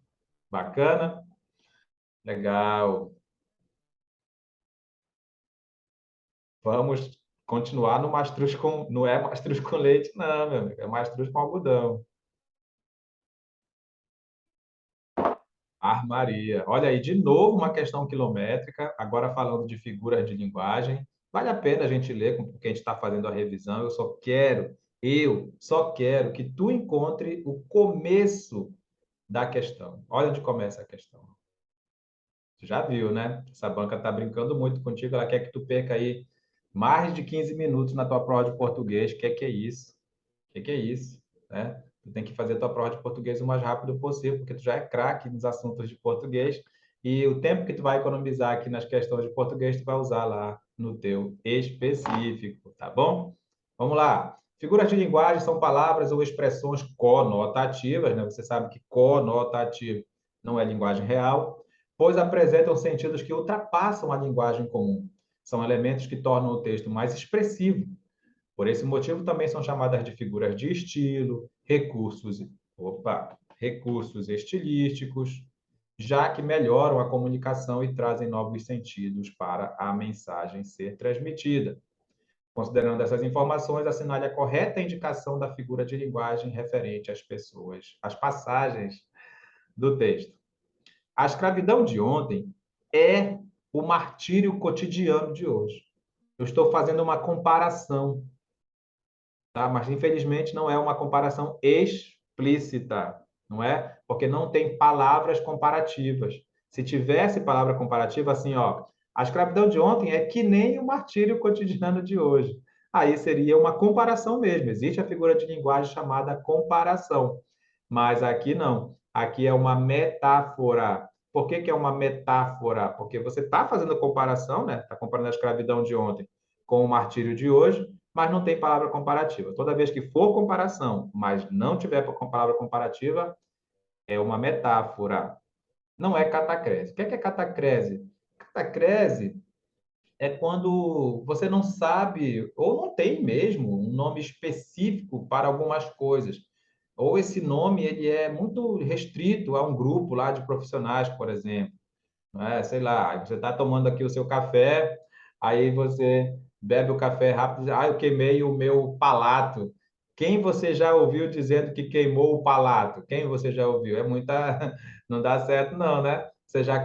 Bacana? Legal. Vamos continuar no mastruz com. Não é mastruz com leite, não, meu amigo. É mastruz com algodão. Armaria. Olha aí, de novo uma questão quilométrica, agora falando de figuras de linguagem. Vale a pena a gente ler, porque a gente está fazendo a revisão. Eu só quero que tu encontre o começo da questão. Olha onde começa a questão. Tu já viu, né? Essa banca está brincando muito contigo, ela quer que tu perca aí mais de 15 minutos na tua prova de português. Que é isso? Que é isso, né? Tu tem que fazer a tua prova de português o mais rápido possível, porque tu já é craque nos assuntos de português e o tempo que tu vai economizar aqui nas questões de português, tu vai usar lá no teu específico, tá bom? Vamos lá. Figuras de linguagem são palavras ou expressões conotativas, né? Você sabe que conotativo não é linguagem real, pois apresentam sentidos que ultrapassam a linguagem comum. São elementos que tornam o texto mais expressivo. Por esse motivo, também são chamadas de figuras de estilo, recursos estilísticos, já que melhoram a comunicação e trazem novos sentidos para a mensagem ser transmitida. Considerando essas informações, assinale a correta indicação da figura de linguagem referente às pessoas, às passagens do texto. A escravidão de ontem é o martírio cotidiano de hoje. Eu estou fazendo uma comparação, tá? Mas infelizmente não é uma comparação explícita, não é? Porque não tem palavras comparativas. Se tivesse palavra comparativa, assim, ó, a escravidão de ontem é que nem o martírio cotidiano de hoje. Aí seria uma comparação mesmo. Existe a figura de linguagem chamada comparação, mas aqui não. Aqui é uma metáfora. Por que que é uma metáfora? Porque você está fazendo comparação, né? Está comparando a escravidão de ontem com o martírio de hoje, mas não tem palavra comparativa. Toda vez que for comparação, mas não tiver palavra comparativa, é uma metáfora. Não é catacrese. O que é catacrese? Catacrese é quando você não sabe ou não tem mesmo um nome específico para algumas coisas. Ou esse nome ele é muito restrito a um grupo lá de profissionais, por exemplo. Não é? Sei lá, você está tomando aqui o seu café, aí você bebe o café rápido, eu queimei o meu palato. Quem você já ouviu dizendo que queimou o palato? Quem você já ouviu? É muita, não dá certo não, né?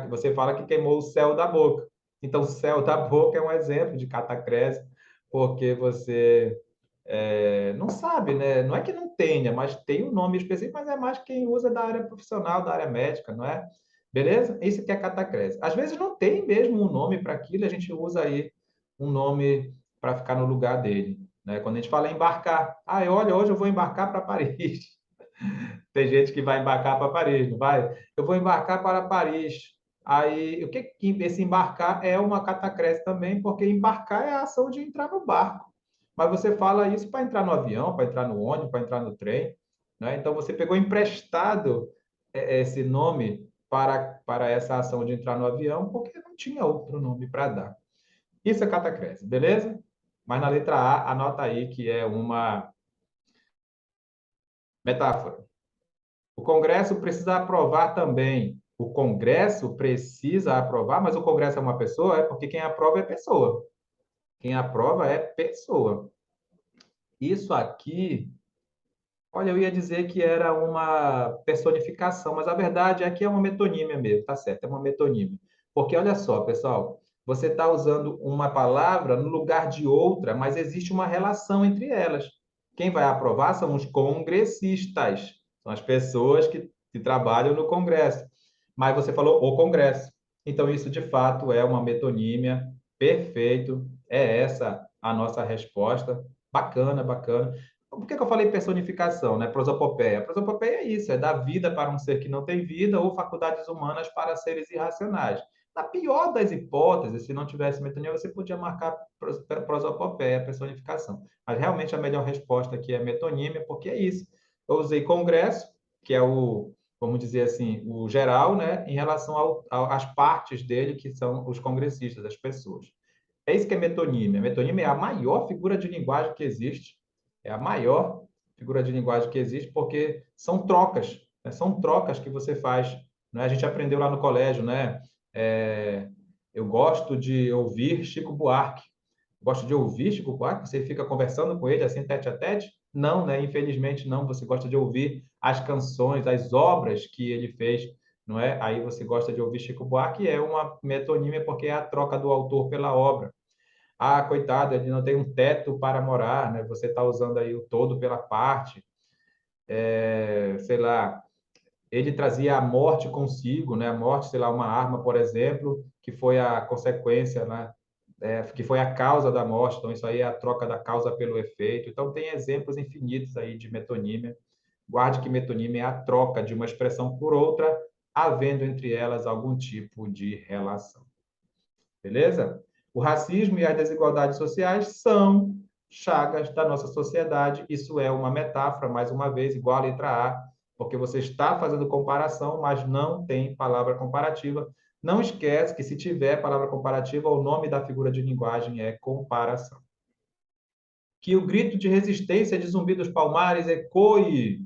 Você fala que queimou o céu da boca. Então, o céu da boca é um exemplo de catacrese, porque você não sabe, né? Não é que não tenha, mas tem um nome específico, mas é mais quem usa da área profissional, da área médica, não é? Beleza? Isso aqui é catacrese. Às vezes não tem mesmo um nome para aquilo, a gente usa aí um nome para ficar no lugar dele, né? Quando a gente fala em embarcar, olha, hoje eu vou embarcar para Paris. Tem gente que vai embarcar para Paris, não vai? Eu vou embarcar para Paris. Aí, o que esse embarcar é uma catacrese também, porque embarcar é a ação de entrar no barco. Mas você fala isso para entrar no avião, para entrar no ônibus, para entrar no trem, né? Então você pegou emprestado esse nome para essa ação de entrar no avião, porque não tinha outro nome para dar. Isso é catacrese, beleza? Mas na letra A, anota aí que é uma metáfora. O Congresso precisa aprovar também. O Congresso precisa aprovar, mas o Congresso é uma pessoa? É porque quem aprova é pessoa. Quem aprova é pessoa. Isso aqui, olha, eu ia dizer que era uma personificação, mas a verdade é que é uma metonímia mesmo, tá certo? É uma metonímia. Porque olha só, pessoal, você está usando uma palavra no lugar de outra, mas existe uma relação entre elas. Quem vai aprovar são os congressistas, são as pessoas que trabalham no Congresso. Mas você falou o Congresso. Então, isso de fato é uma metonímia. Perfeito. É essa a nossa resposta. Bacana, bacana. Por que eu falei personificação, né? Prosopopeia. Prosopopeia é isso, é dar vida para um ser que não tem vida ou faculdades humanas para seres irracionais. Na pior das hipóteses, se não tivesse metonímia, você podia marcar prosopopeia, personificação. Mas realmente a melhor resposta aqui é metonímia, porque é isso. Eu usei congresso, que é vamos dizer assim, o geral, né, em relação às partes dele, que são os congressistas, as pessoas. É isso que é metonímia. Metonímia é a maior figura de linguagem que existe. É a maior figura de linguagem que existe, porque são trocas, né? São trocas que você faz. Né? A gente aprendeu lá no colégio, né? É, eu gosto de ouvir Chico Buarque. Gosto de ouvir Chico Buarque? Você fica conversando com ele assim, tete a tete? Não, né? Infelizmente não. Você gosta de ouvir as canções, as obras que ele fez, não é? Aí você gosta de ouvir Chico Buarque, é uma metonímia porque é a troca do autor pela obra. Coitado, ele não tem um teto para morar, né? Você está usando aí o todo pela parte, sei lá, ele trazia a morte consigo, né? A morte, sei lá, uma arma, por exemplo, que foi a consequência, né? Que foi a causa da morte. Então, isso aí é a troca da causa pelo efeito. Então, tem exemplos infinitos aí de metonímia. Guarde que metonímia é a troca de uma expressão por outra, havendo entre elas algum tipo de relação. Beleza? O racismo e as desigualdades sociais são chagas da nossa sociedade. Isso é uma metáfora, mais uma vez, igual a letra A, porque você está fazendo comparação, mas não tem palavra comparativa. Não esquece que se tiver palavra comparativa, o nome da figura de linguagem é comparação. Que o grito de resistência de Zumbi dos Palmares ecoe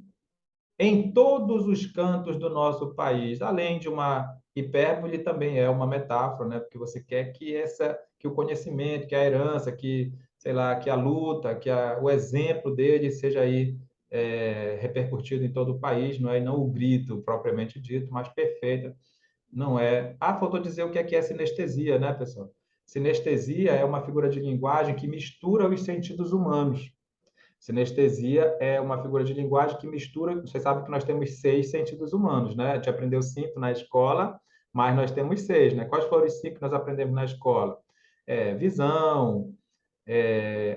em todos os cantos do nosso país, além de uma hipérbole, também é uma metáfora, né? Porque você quer que o conhecimento, que a herança, que, sei lá, que a luta, o exemplo dele seja aí repercutido em todo o país, não é? E não o grito propriamente dito, mas perfeita, não é? Faltou dizer o que é sinestesia, né, pessoal? Sinestesia é uma figura de linguagem que mistura os sentidos humanos. Sinestesia é uma figura de linguagem que mistura. Você sabe que nós temos 6 sentidos humanos, né? A gente aprendeu 5 na escola, mas nós temos 6, né? Quais foram os 5 que nós aprendemos na escola? Visão,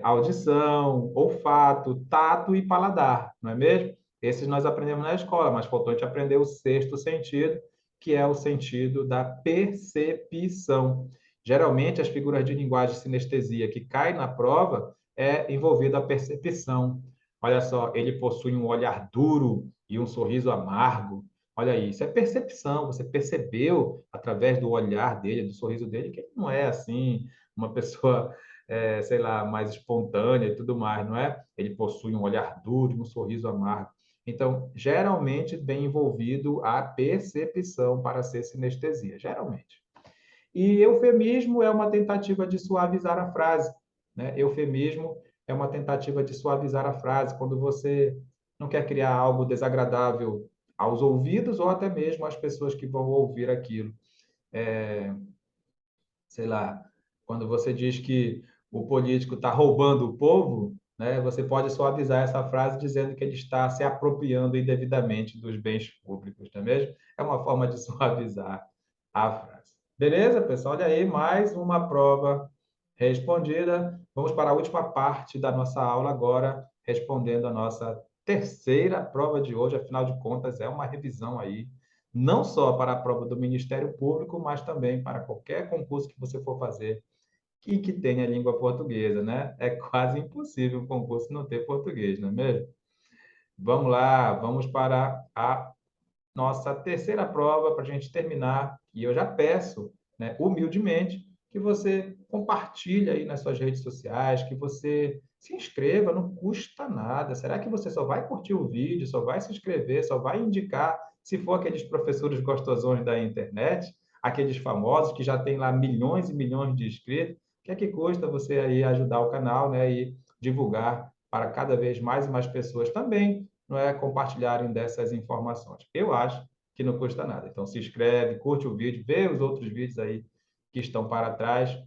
audição, olfato, tato e paladar, não é mesmo? Esses nós aprendemos na escola, mas faltou a gente aprender o sexto sentido, que é o sentido da percepção. Geralmente, as figuras de linguagem de sinestesia que caem na prova envolvida a percepção. Olha só, ele possui um olhar duro e um sorriso amargo. Olha aí, isso é percepção. Você percebeu através do olhar dele, do sorriso dele, que ele não é assim uma pessoa, sei lá, mais espontânea e tudo mais, não é? Ele possui um olhar duro, e um sorriso amargo. Então, geralmente vem envolvido a percepção para ser sinestesia, geralmente. E eufemismo é uma tentativa de suavizar a frase, né? Eufemismo é uma tentativa de suavizar a frase, quando você não quer criar algo desagradável aos ouvidos ou até mesmo às pessoas que vão ouvir aquilo. Sei lá, quando você diz que o político está roubando o povo, né, você pode suavizar essa frase dizendo que ele está se apropriando indevidamente dos bens públicos, não é mesmo? É uma forma de suavizar a frase. Beleza, pessoal? Olha aí, mais uma prova respondida. Vamos para a última parte da nossa aula agora, respondendo a nossa terceira prova de hoje. Afinal de contas, é uma revisão aí não só para a prova do Ministério Público, mas também para qualquer concurso que você for fazer e que tenha língua portuguesa, né? É quase impossível um concurso não ter português, não é mesmo? Vamos lá, vamos para a nossa terceira prova para a gente terminar. E eu já peço, né, humildemente, que você compartilhe aí nas suas redes sociais, que você se inscreva, não custa nada. Será que você só vai curtir o vídeo, só vai se inscrever, só vai indicar se for aqueles professores gostosões da internet, aqueles famosos que já têm lá milhões e milhões de inscritos? O que é que custa você aí ajudar o canal, né, e divulgar para cada vez mais e mais pessoas também, não é, compartilharem dessas informações? Eu acho que não custa nada. Então, se inscreve, curte o vídeo, vê os outros vídeos aí que estão para trás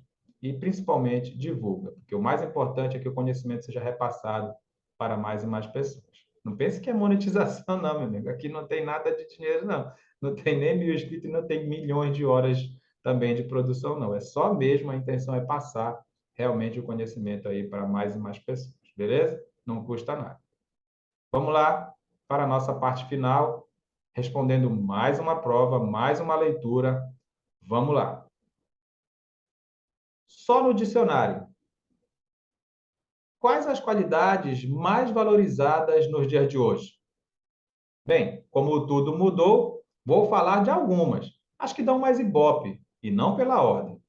e, principalmente, divulga, porque o mais importante é que o conhecimento seja repassado para mais e mais pessoas. Não pense que é monetização, não, meu amigo. Aqui não tem nada de dinheiro, não. Não tem nem 1.000 inscritos e não tem milhões de horas também de produção, não. É só mesmo a intenção é passar realmente o conhecimento aí para mais e mais pessoas, beleza? Não custa nada. Vamos lá para a nossa parte final, respondendo mais uma prova, mais uma leitura. Vamos lá. Só no dicionário. Quais as qualidades mais valorizadas nos dias de hoje? Bem, como tudo mudou, vou falar de algumas, as que dão mais ibope, e não pela ordem.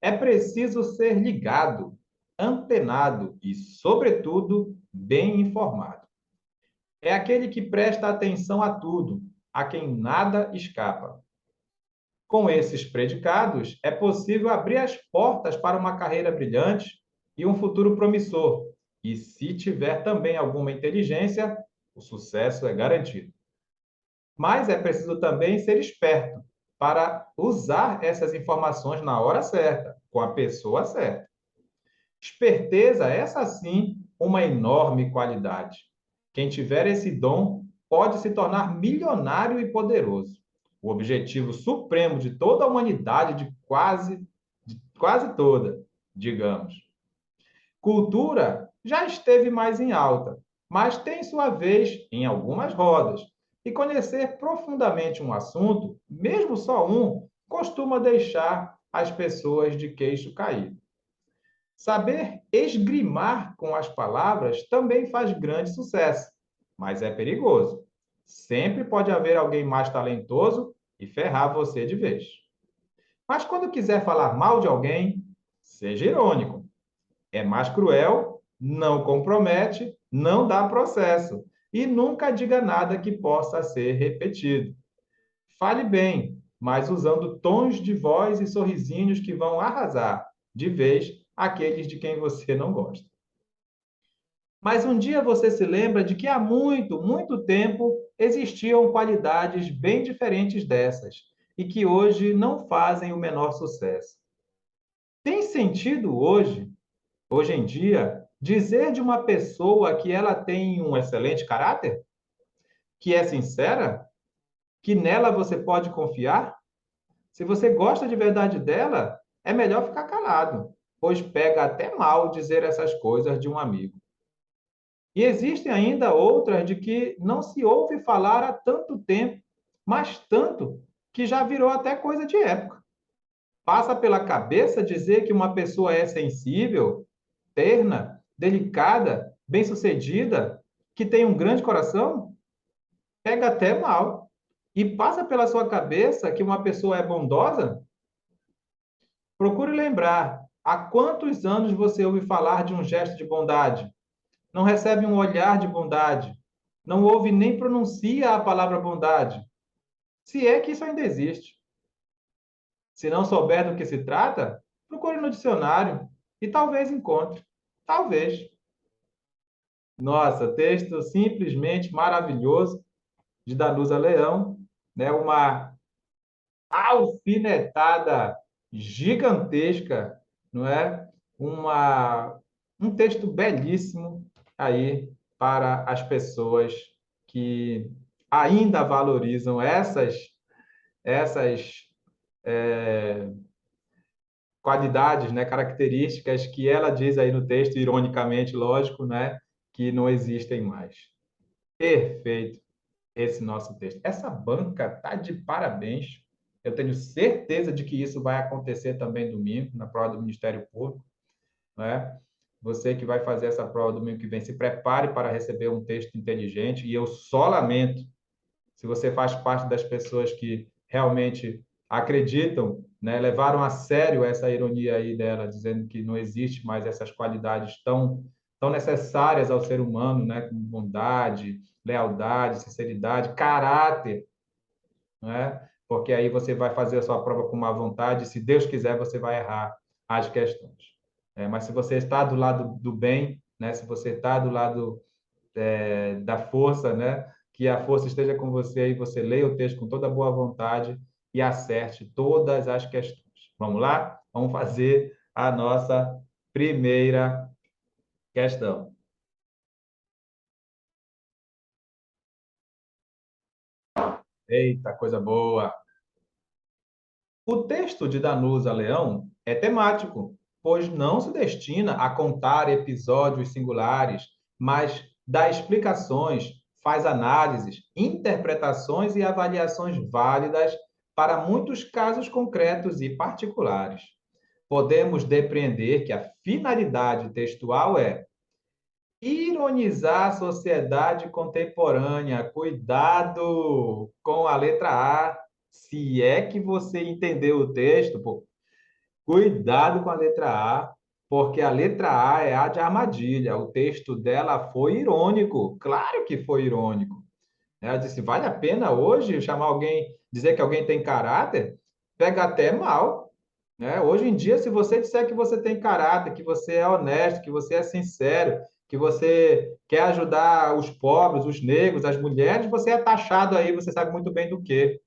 É preciso ser ligado, antenado e, sobretudo, bem informado. É aquele que presta atenção a tudo, a quem nada escapa. Com esses predicados, é possível abrir as portas para uma carreira brilhante e um futuro promissor. E se tiver também alguma inteligência, o sucesso é garantido. Mas é preciso também ser esperto para usar essas informações na hora certa, com a pessoa certa. Esperteza, essa sim, uma enorme qualidade. Quem tiver esse dom pode se tornar milionário e poderoso. O objetivo supremo de toda a humanidade, de quase toda, digamos. Cultura já esteve mais em alta, mas tem sua vez em algumas rodas. E conhecer profundamente um assunto, mesmo só um, costuma deixar as pessoas de queixo caído. Saber esgrimar com as palavras também faz grande sucesso, mas é perigoso. Sempre pode haver alguém mais talentoso e ferrar você de vez. Mas quando quiser falar mal de alguém, seja irônico. É mais cruel, não compromete, não dá processo e nunca diga nada que possa ser repetido. Fale bem, mas usando tons de voz e sorrisinhos que vão arrasar de vez aqueles de quem você não gosta. Mas um dia você se lembra de que há muito, muito tempo existiam qualidades bem diferentes dessas e que hoje não fazem o menor sucesso. Tem sentido hoje em dia, dizer de uma pessoa que ela tem um excelente caráter? Que é sincera? Que nela você pode confiar? Se você gosta de verdade dela, é melhor ficar calado, pois pega até mal dizer essas coisas de um amigo. E existem ainda outras de que não se ouve falar há tanto tempo, mas tanto que já virou até coisa de época. Passa pela cabeça dizer que uma pessoa é sensível, terna, delicada, bem-sucedida, que tem um grande coração? Pega até mal. E passa pela sua cabeça que uma pessoa é bondosa? Procure lembrar, há quantos anos você ouve falar de um gesto de bondade? Não recebe um olhar de bondade? Não ouve nem pronuncia a palavra bondade? Se é que isso ainda existe. Se não souber do que se trata, procure no dicionário e talvez encontre. Talvez. Nossa, texto simplesmente maravilhoso de Danusa Leão, né? Uma alfinetada gigantesca, não é? Um texto belíssimo aí para as pessoas que ainda valorizam essas qualidades, né, características que ela diz aí no texto, ironicamente, lógico, né, que não existem mais. Perfeito esse nosso texto. Essa banca tá de parabéns. Eu tenho certeza de que isso vai acontecer também domingo, na prova do Ministério Público, né? Você que vai fazer essa prova domingo que vem, se prepare para receber um texto inteligente, e eu só lamento se você faz parte das pessoas que realmente acreditam, né, levaram a sério essa ironia aí dela, dizendo que não existe mais essas qualidades tão necessárias ao ser humano, né, como bondade, lealdade, sinceridade, caráter, né? Porque aí você vai fazer a sua prova com má vontade, e se Deus quiser, você vai errar as questões. Mas se você está do lado do bem, né, se você está do lado da força, né? Que a força esteja com você e você leia o texto com toda boa vontade e acerte todas as questões. Vamos lá? Vamos fazer a nossa primeira questão. Eita, coisa boa! O texto de Danusa Leão é temático, pois não se destina a contar episódios singulares, mas dá explicações, faz análises, interpretações e avaliações válidas para muitos casos concretos e particulares. Podemos depreender que a finalidade textual é ironizar a sociedade contemporânea. Cuidado com a letra A. Se é que você entendeu o texto, pô, cuidado com a letra A, porque a letra A é a de armadilha. O texto dela foi irônico. Claro que foi irônico. Ela disse: vale a pena hoje chamar alguém, dizer que alguém tem caráter? Pega até mal. Né? Hoje em dia, se você disser que você tem caráter, que você é honesto, que você é sincero, que você quer ajudar os pobres, os negros, as mulheres, você é taxado aí, você sabe muito bem do que,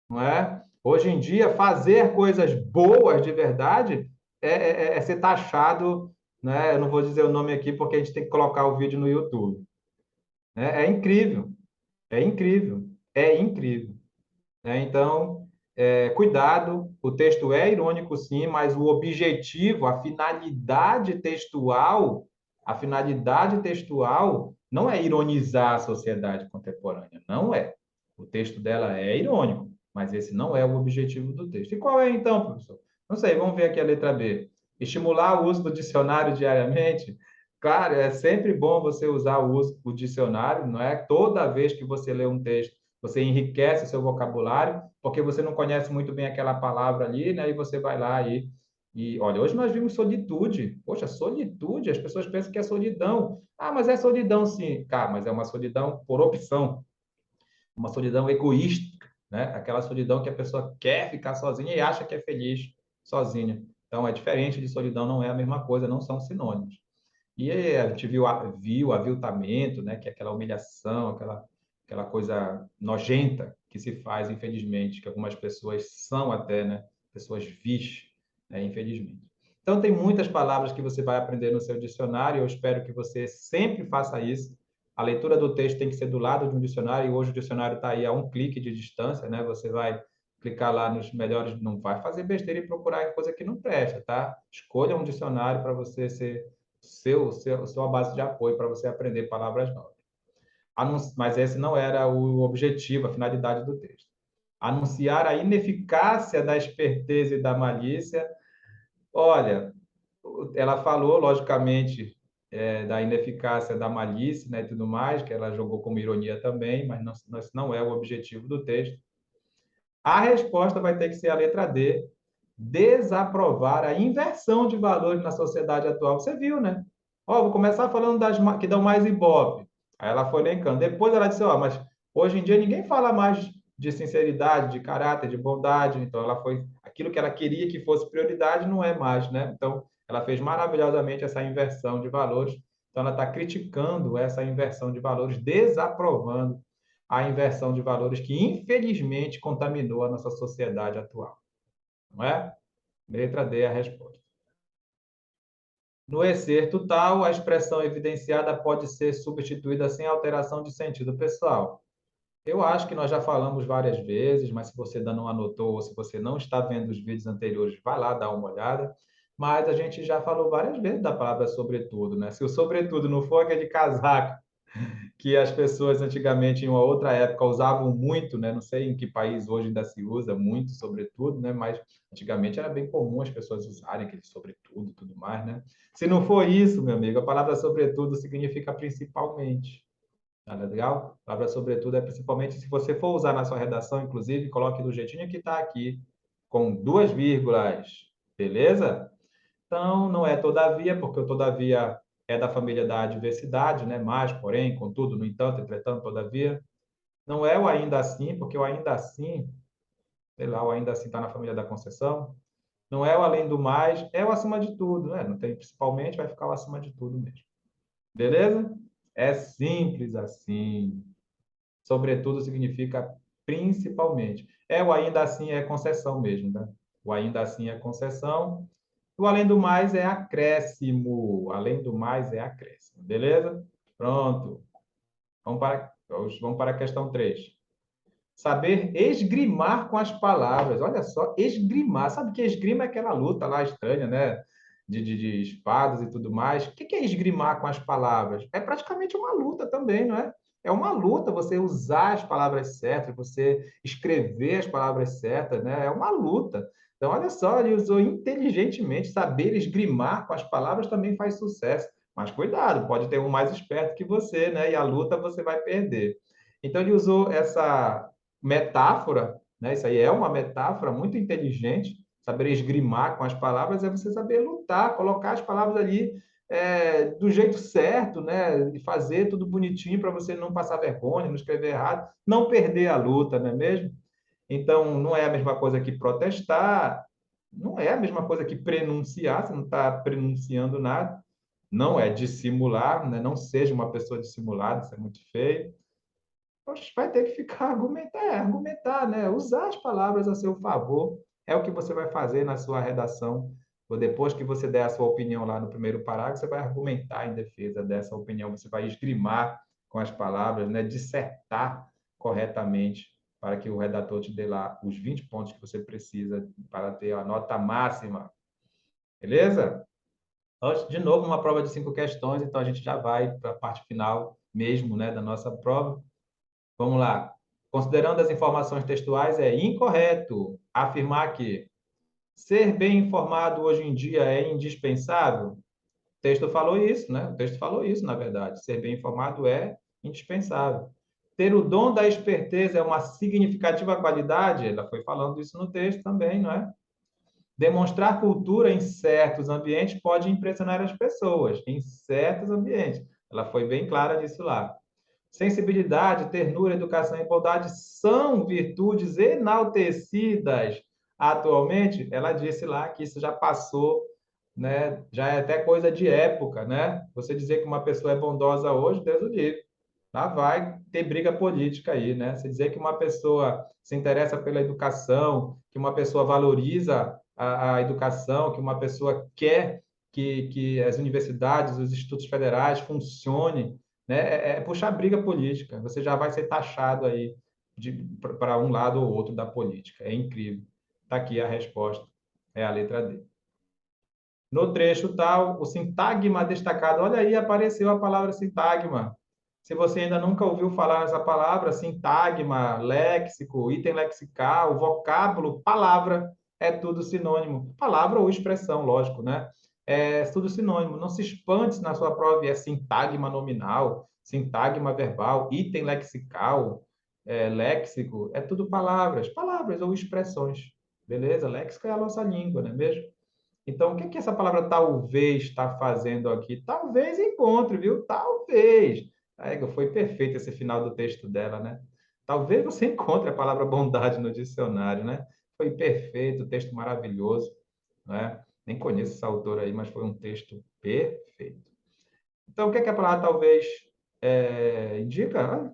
não é? Hoje em dia, fazer coisas boas de verdade é ser taxado, né? Eu não vou dizer o nome aqui porque a gente tem que colocar o vídeo no YouTube. Né? É incrível, é incrível, é incrível. Né? Então, cuidado, o texto é irônico, sim, mas o objetivo, a finalidade textual não é ironizar a sociedade contemporânea, não é. O texto dela é irônico, mas esse não é o objetivo do texto. E qual é então, professor? Não sei, vamos ver aqui a letra B. Estimular o uso do dicionário diariamente. Claro, é sempre bom você usar o uso do dicionário, não é? Toda vez que você lê um texto, você enriquece o seu vocabulário, porque você não conhece muito bem aquela palavra ali, né? E você vai lá e olha, hoje nós vimos solitude. Poxa, solitude, as pessoas pensam que é solidão. Ah, mas é solidão sim. Cara, mas é uma solidão por opção, uma solidão egoísta, né? Aquela solidão que a pessoa quer ficar sozinha e acha que é feliz sozinha. Então é diferente de solidão, não é a mesma coisa, não são sinônimos. E aí a gente viu aviltamento, né? Que é aquela humilhação, aquela coisa nojenta que se faz, infelizmente, que algumas pessoas são até, né? Pessoas vis, né? Infelizmente. Então, tem muitas palavras que você vai aprender no seu dicionário, eu espero que você sempre faça isso. A leitura do texto tem que ser do lado de um dicionário, e hoje o dicionário está aí a um clique de distância, né? Você vai clicar lá nos melhores, não vai fazer besteira e procurar coisa que não presta, tá? Escolha um dicionário para você ser sua base de apoio para você aprender palavras novas. Mas esse não era o objetivo, a finalidade do texto. Anunciar a ineficácia da esperteza e da malícia. Olha, ela falou, logicamente, da ineficácia da malícia, né, e tudo mais, que ela jogou como ironia também, mas não é o objetivo do texto. A resposta vai ter que ser a letra D, desaprovar a inversão de valores na sociedade atual. Você viu, né? Ó, vou começar falando das que dão mais ibope. Aí ela foi elencando. Depois ela disse, ó, mas hoje em dia ninguém fala mais de sinceridade, de caráter, de bondade. Então ela foi aquilo que ela queria que fosse prioridade não é mais, né? Então ela fez maravilhosamente essa inversão de valores. Então ela está criticando essa inversão de valores, desaprovando a inversão de valores que infelizmente contaminou a nossa sociedade atual, não é? Letra D é a resposta. No excerto tal, a expressão evidenciada pode ser substituída sem alteração de sentido pessoal. Eu acho que nós já falamos várias vezes, mas se você ainda não anotou ou se você não está vendo os vídeos anteriores, vai lá dar uma olhada. Mas a gente já falou várias vezes da palavra sobretudo, né? Se o sobretudo não for aquele casaco que as pessoas antigamente, em uma outra época, usavam muito, né? Não sei em que país hoje ainda se usa muito, sobretudo, né? Mas antigamente era bem comum as pessoas usarem aquele sobretudo e tudo mais, né? Se não for isso, meu amigo, a palavra sobretudo significa principalmente. Tá legal? A palavra sobretudo é principalmente, se você for usar na sua redação, inclusive, coloque do jeitinho que está aqui, com duas vírgulas, beleza? Então, não é todavia, porque o todavia é da família da adversidade, né? Mas, porém, contudo, no entanto, entretanto, todavia. Não é o ainda assim, porque o ainda assim, sei lá, o ainda assim está na família da concessão. Não é o além do mais, é o acima de tudo, né? Não tem principalmente, vai ficar o acima de tudo mesmo. Beleza? É simples assim. Sobretudo significa principalmente. É o ainda assim é concessão mesmo, né? O ainda assim é concessão. O além do mais é acréscimo. Além do mais é acréscimo. Beleza? Pronto. Vamos para a questão 3. Saber esgrimar com as palavras. Olha só, esgrimar. Sabe que esgrima é aquela luta lá estranha, né? De espadas e tudo mais. O que é esgrimar com as palavras? É praticamente uma luta também, não é? É uma luta você usar as palavras certas, você escrever as palavras certas, né? É uma luta. Então, olha só, ele usou inteligentemente. Saber esgrimar com as palavras também faz sucesso. Mas cuidado, pode ter um mais esperto que você, né? E a luta você vai perder. Então, ele usou essa metáfora, né? Isso aí é uma metáfora muito inteligente. Saber esgrimar com as palavras é você saber lutar, colocar as palavras ali do jeito certo, né? E fazer tudo bonitinho para você não passar vergonha, não escrever errado, não perder a luta, não é mesmo? Então, não é a mesma coisa que protestar, não é a mesma coisa que prenunciar, você não está prenunciando nada, não é dissimular, né? Não seja uma pessoa dissimulada, isso é muito feio. Poxa, vai ter que ficar argumentar, né? Usar as palavras a seu favor. É o que você vai fazer na sua redação. Ou depois que você der a sua opinião lá no primeiro parágrafo, você vai argumentar em defesa dessa opinião, você vai esgrimar com as palavras, né? Dissertar corretamente para que o redator te dê lá os 20 pontos que você precisa para ter a nota máxima. Beleza? De novo, uma prova de 5 questões, então a gente já vai para a parte final mesmo, né, da nossa prova. Vamos lá. Considerando as informações textuais, é incorreto afirmar que ser bem informado hoje em dia é indispensável. O texto falou isso, né? O texto falou isso, na verdade. Ser bem informado é indispensável. Ter o dom da esperteza é uma significativa qualidade. Ela foi falando isso no texto também, não é? Demonstrar cultura em certos ambientes pode impressionar as pessoas, em certos ambientes. Ela foi bem clara nisso lá. Sensibilidade, ternura, educação e bondade são virtudes enaltecidas atualmente. Ela disse lá que isso já passou, né? Já é até coisa de época, né? Você dizer que uma pessoa é bondosa hoje, Deus o livre. Lá vai ter briga política aí, né? Você dizer que uma pessoa se interessa pela educação, que uma pessoa valoriza a educação, que uma pessoa quer que as universidades, os institutos federais funcionem, né? É puxar briga política. Você já vai ser taxado aí para um lado ou outro da política. É incrível. Está aqui a resposta. É a letra D. No trecho tal, o sintagma destacado. Olha aí, apareceu a palavra sintagma. Se você ainda nunca ouviu falar essa palavra, sintagma, léxico, item lexical, vocábulo, palavra, é tudo sinônimo. Palavra ou expressão, lógico, né? é tudo sinônimo. Não se espante se na sua prova é sintagma nominal, sintagma verbal, item lexical, léxico, é tudo palavras, palavras ou expressões, beleza? Léxico é a nossa língua, não é mesmo? Então, o que que essa palavra talvez está fazendo aqui? Talvez encontre, viu? Talvez. Foi perfeito esse final do texto dela, né? Talvez você encontre a palavra bondade no dicionário, né? Foi perfeito, texto maravilhoso, né? Nem conheço essa autora aí, mas foi um texto perfeito. Então, o que é que a palavra talvez indica?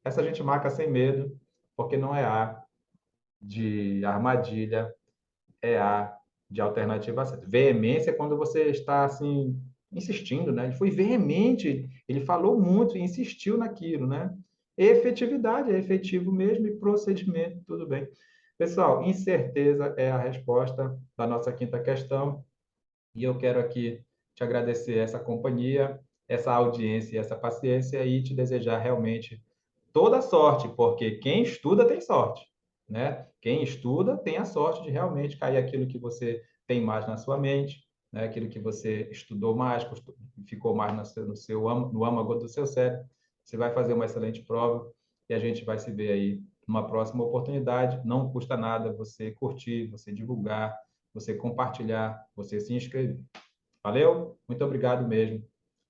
Essa a gente marca sem medo, porque não é A de armadilha, é A de alternativa certa. Veemência é quando você está assim insistindo, né? Ele foi veemente, ele falou muito e insistiu naquilo, né? Efetividade é efetivo mesmo e procedimento, tudo bem. Pessoal, incerteza é a resposta da nossa quinta questão e eu quero aqui te agradecer essa companhia, essa audiência e essa paciência e te desejar realmente toda sorte, porque quem estuda tem sorte, né? Quem estuda tem a sorte de realmente cair aquilo que você tem mais na sua mente, né? Aquilo que você estudou mais, ficou mais no âmago do seu cérebro. Você vai fazer uma excelente prova e a gente vai se ver aí numa próxima oportunidade. Não custa nada você curtir, você divulgar, você compartilhar, você se inscrever. Valeu? Muito obrigado mesmo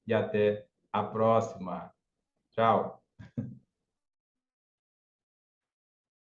e até a próxima. Tchau.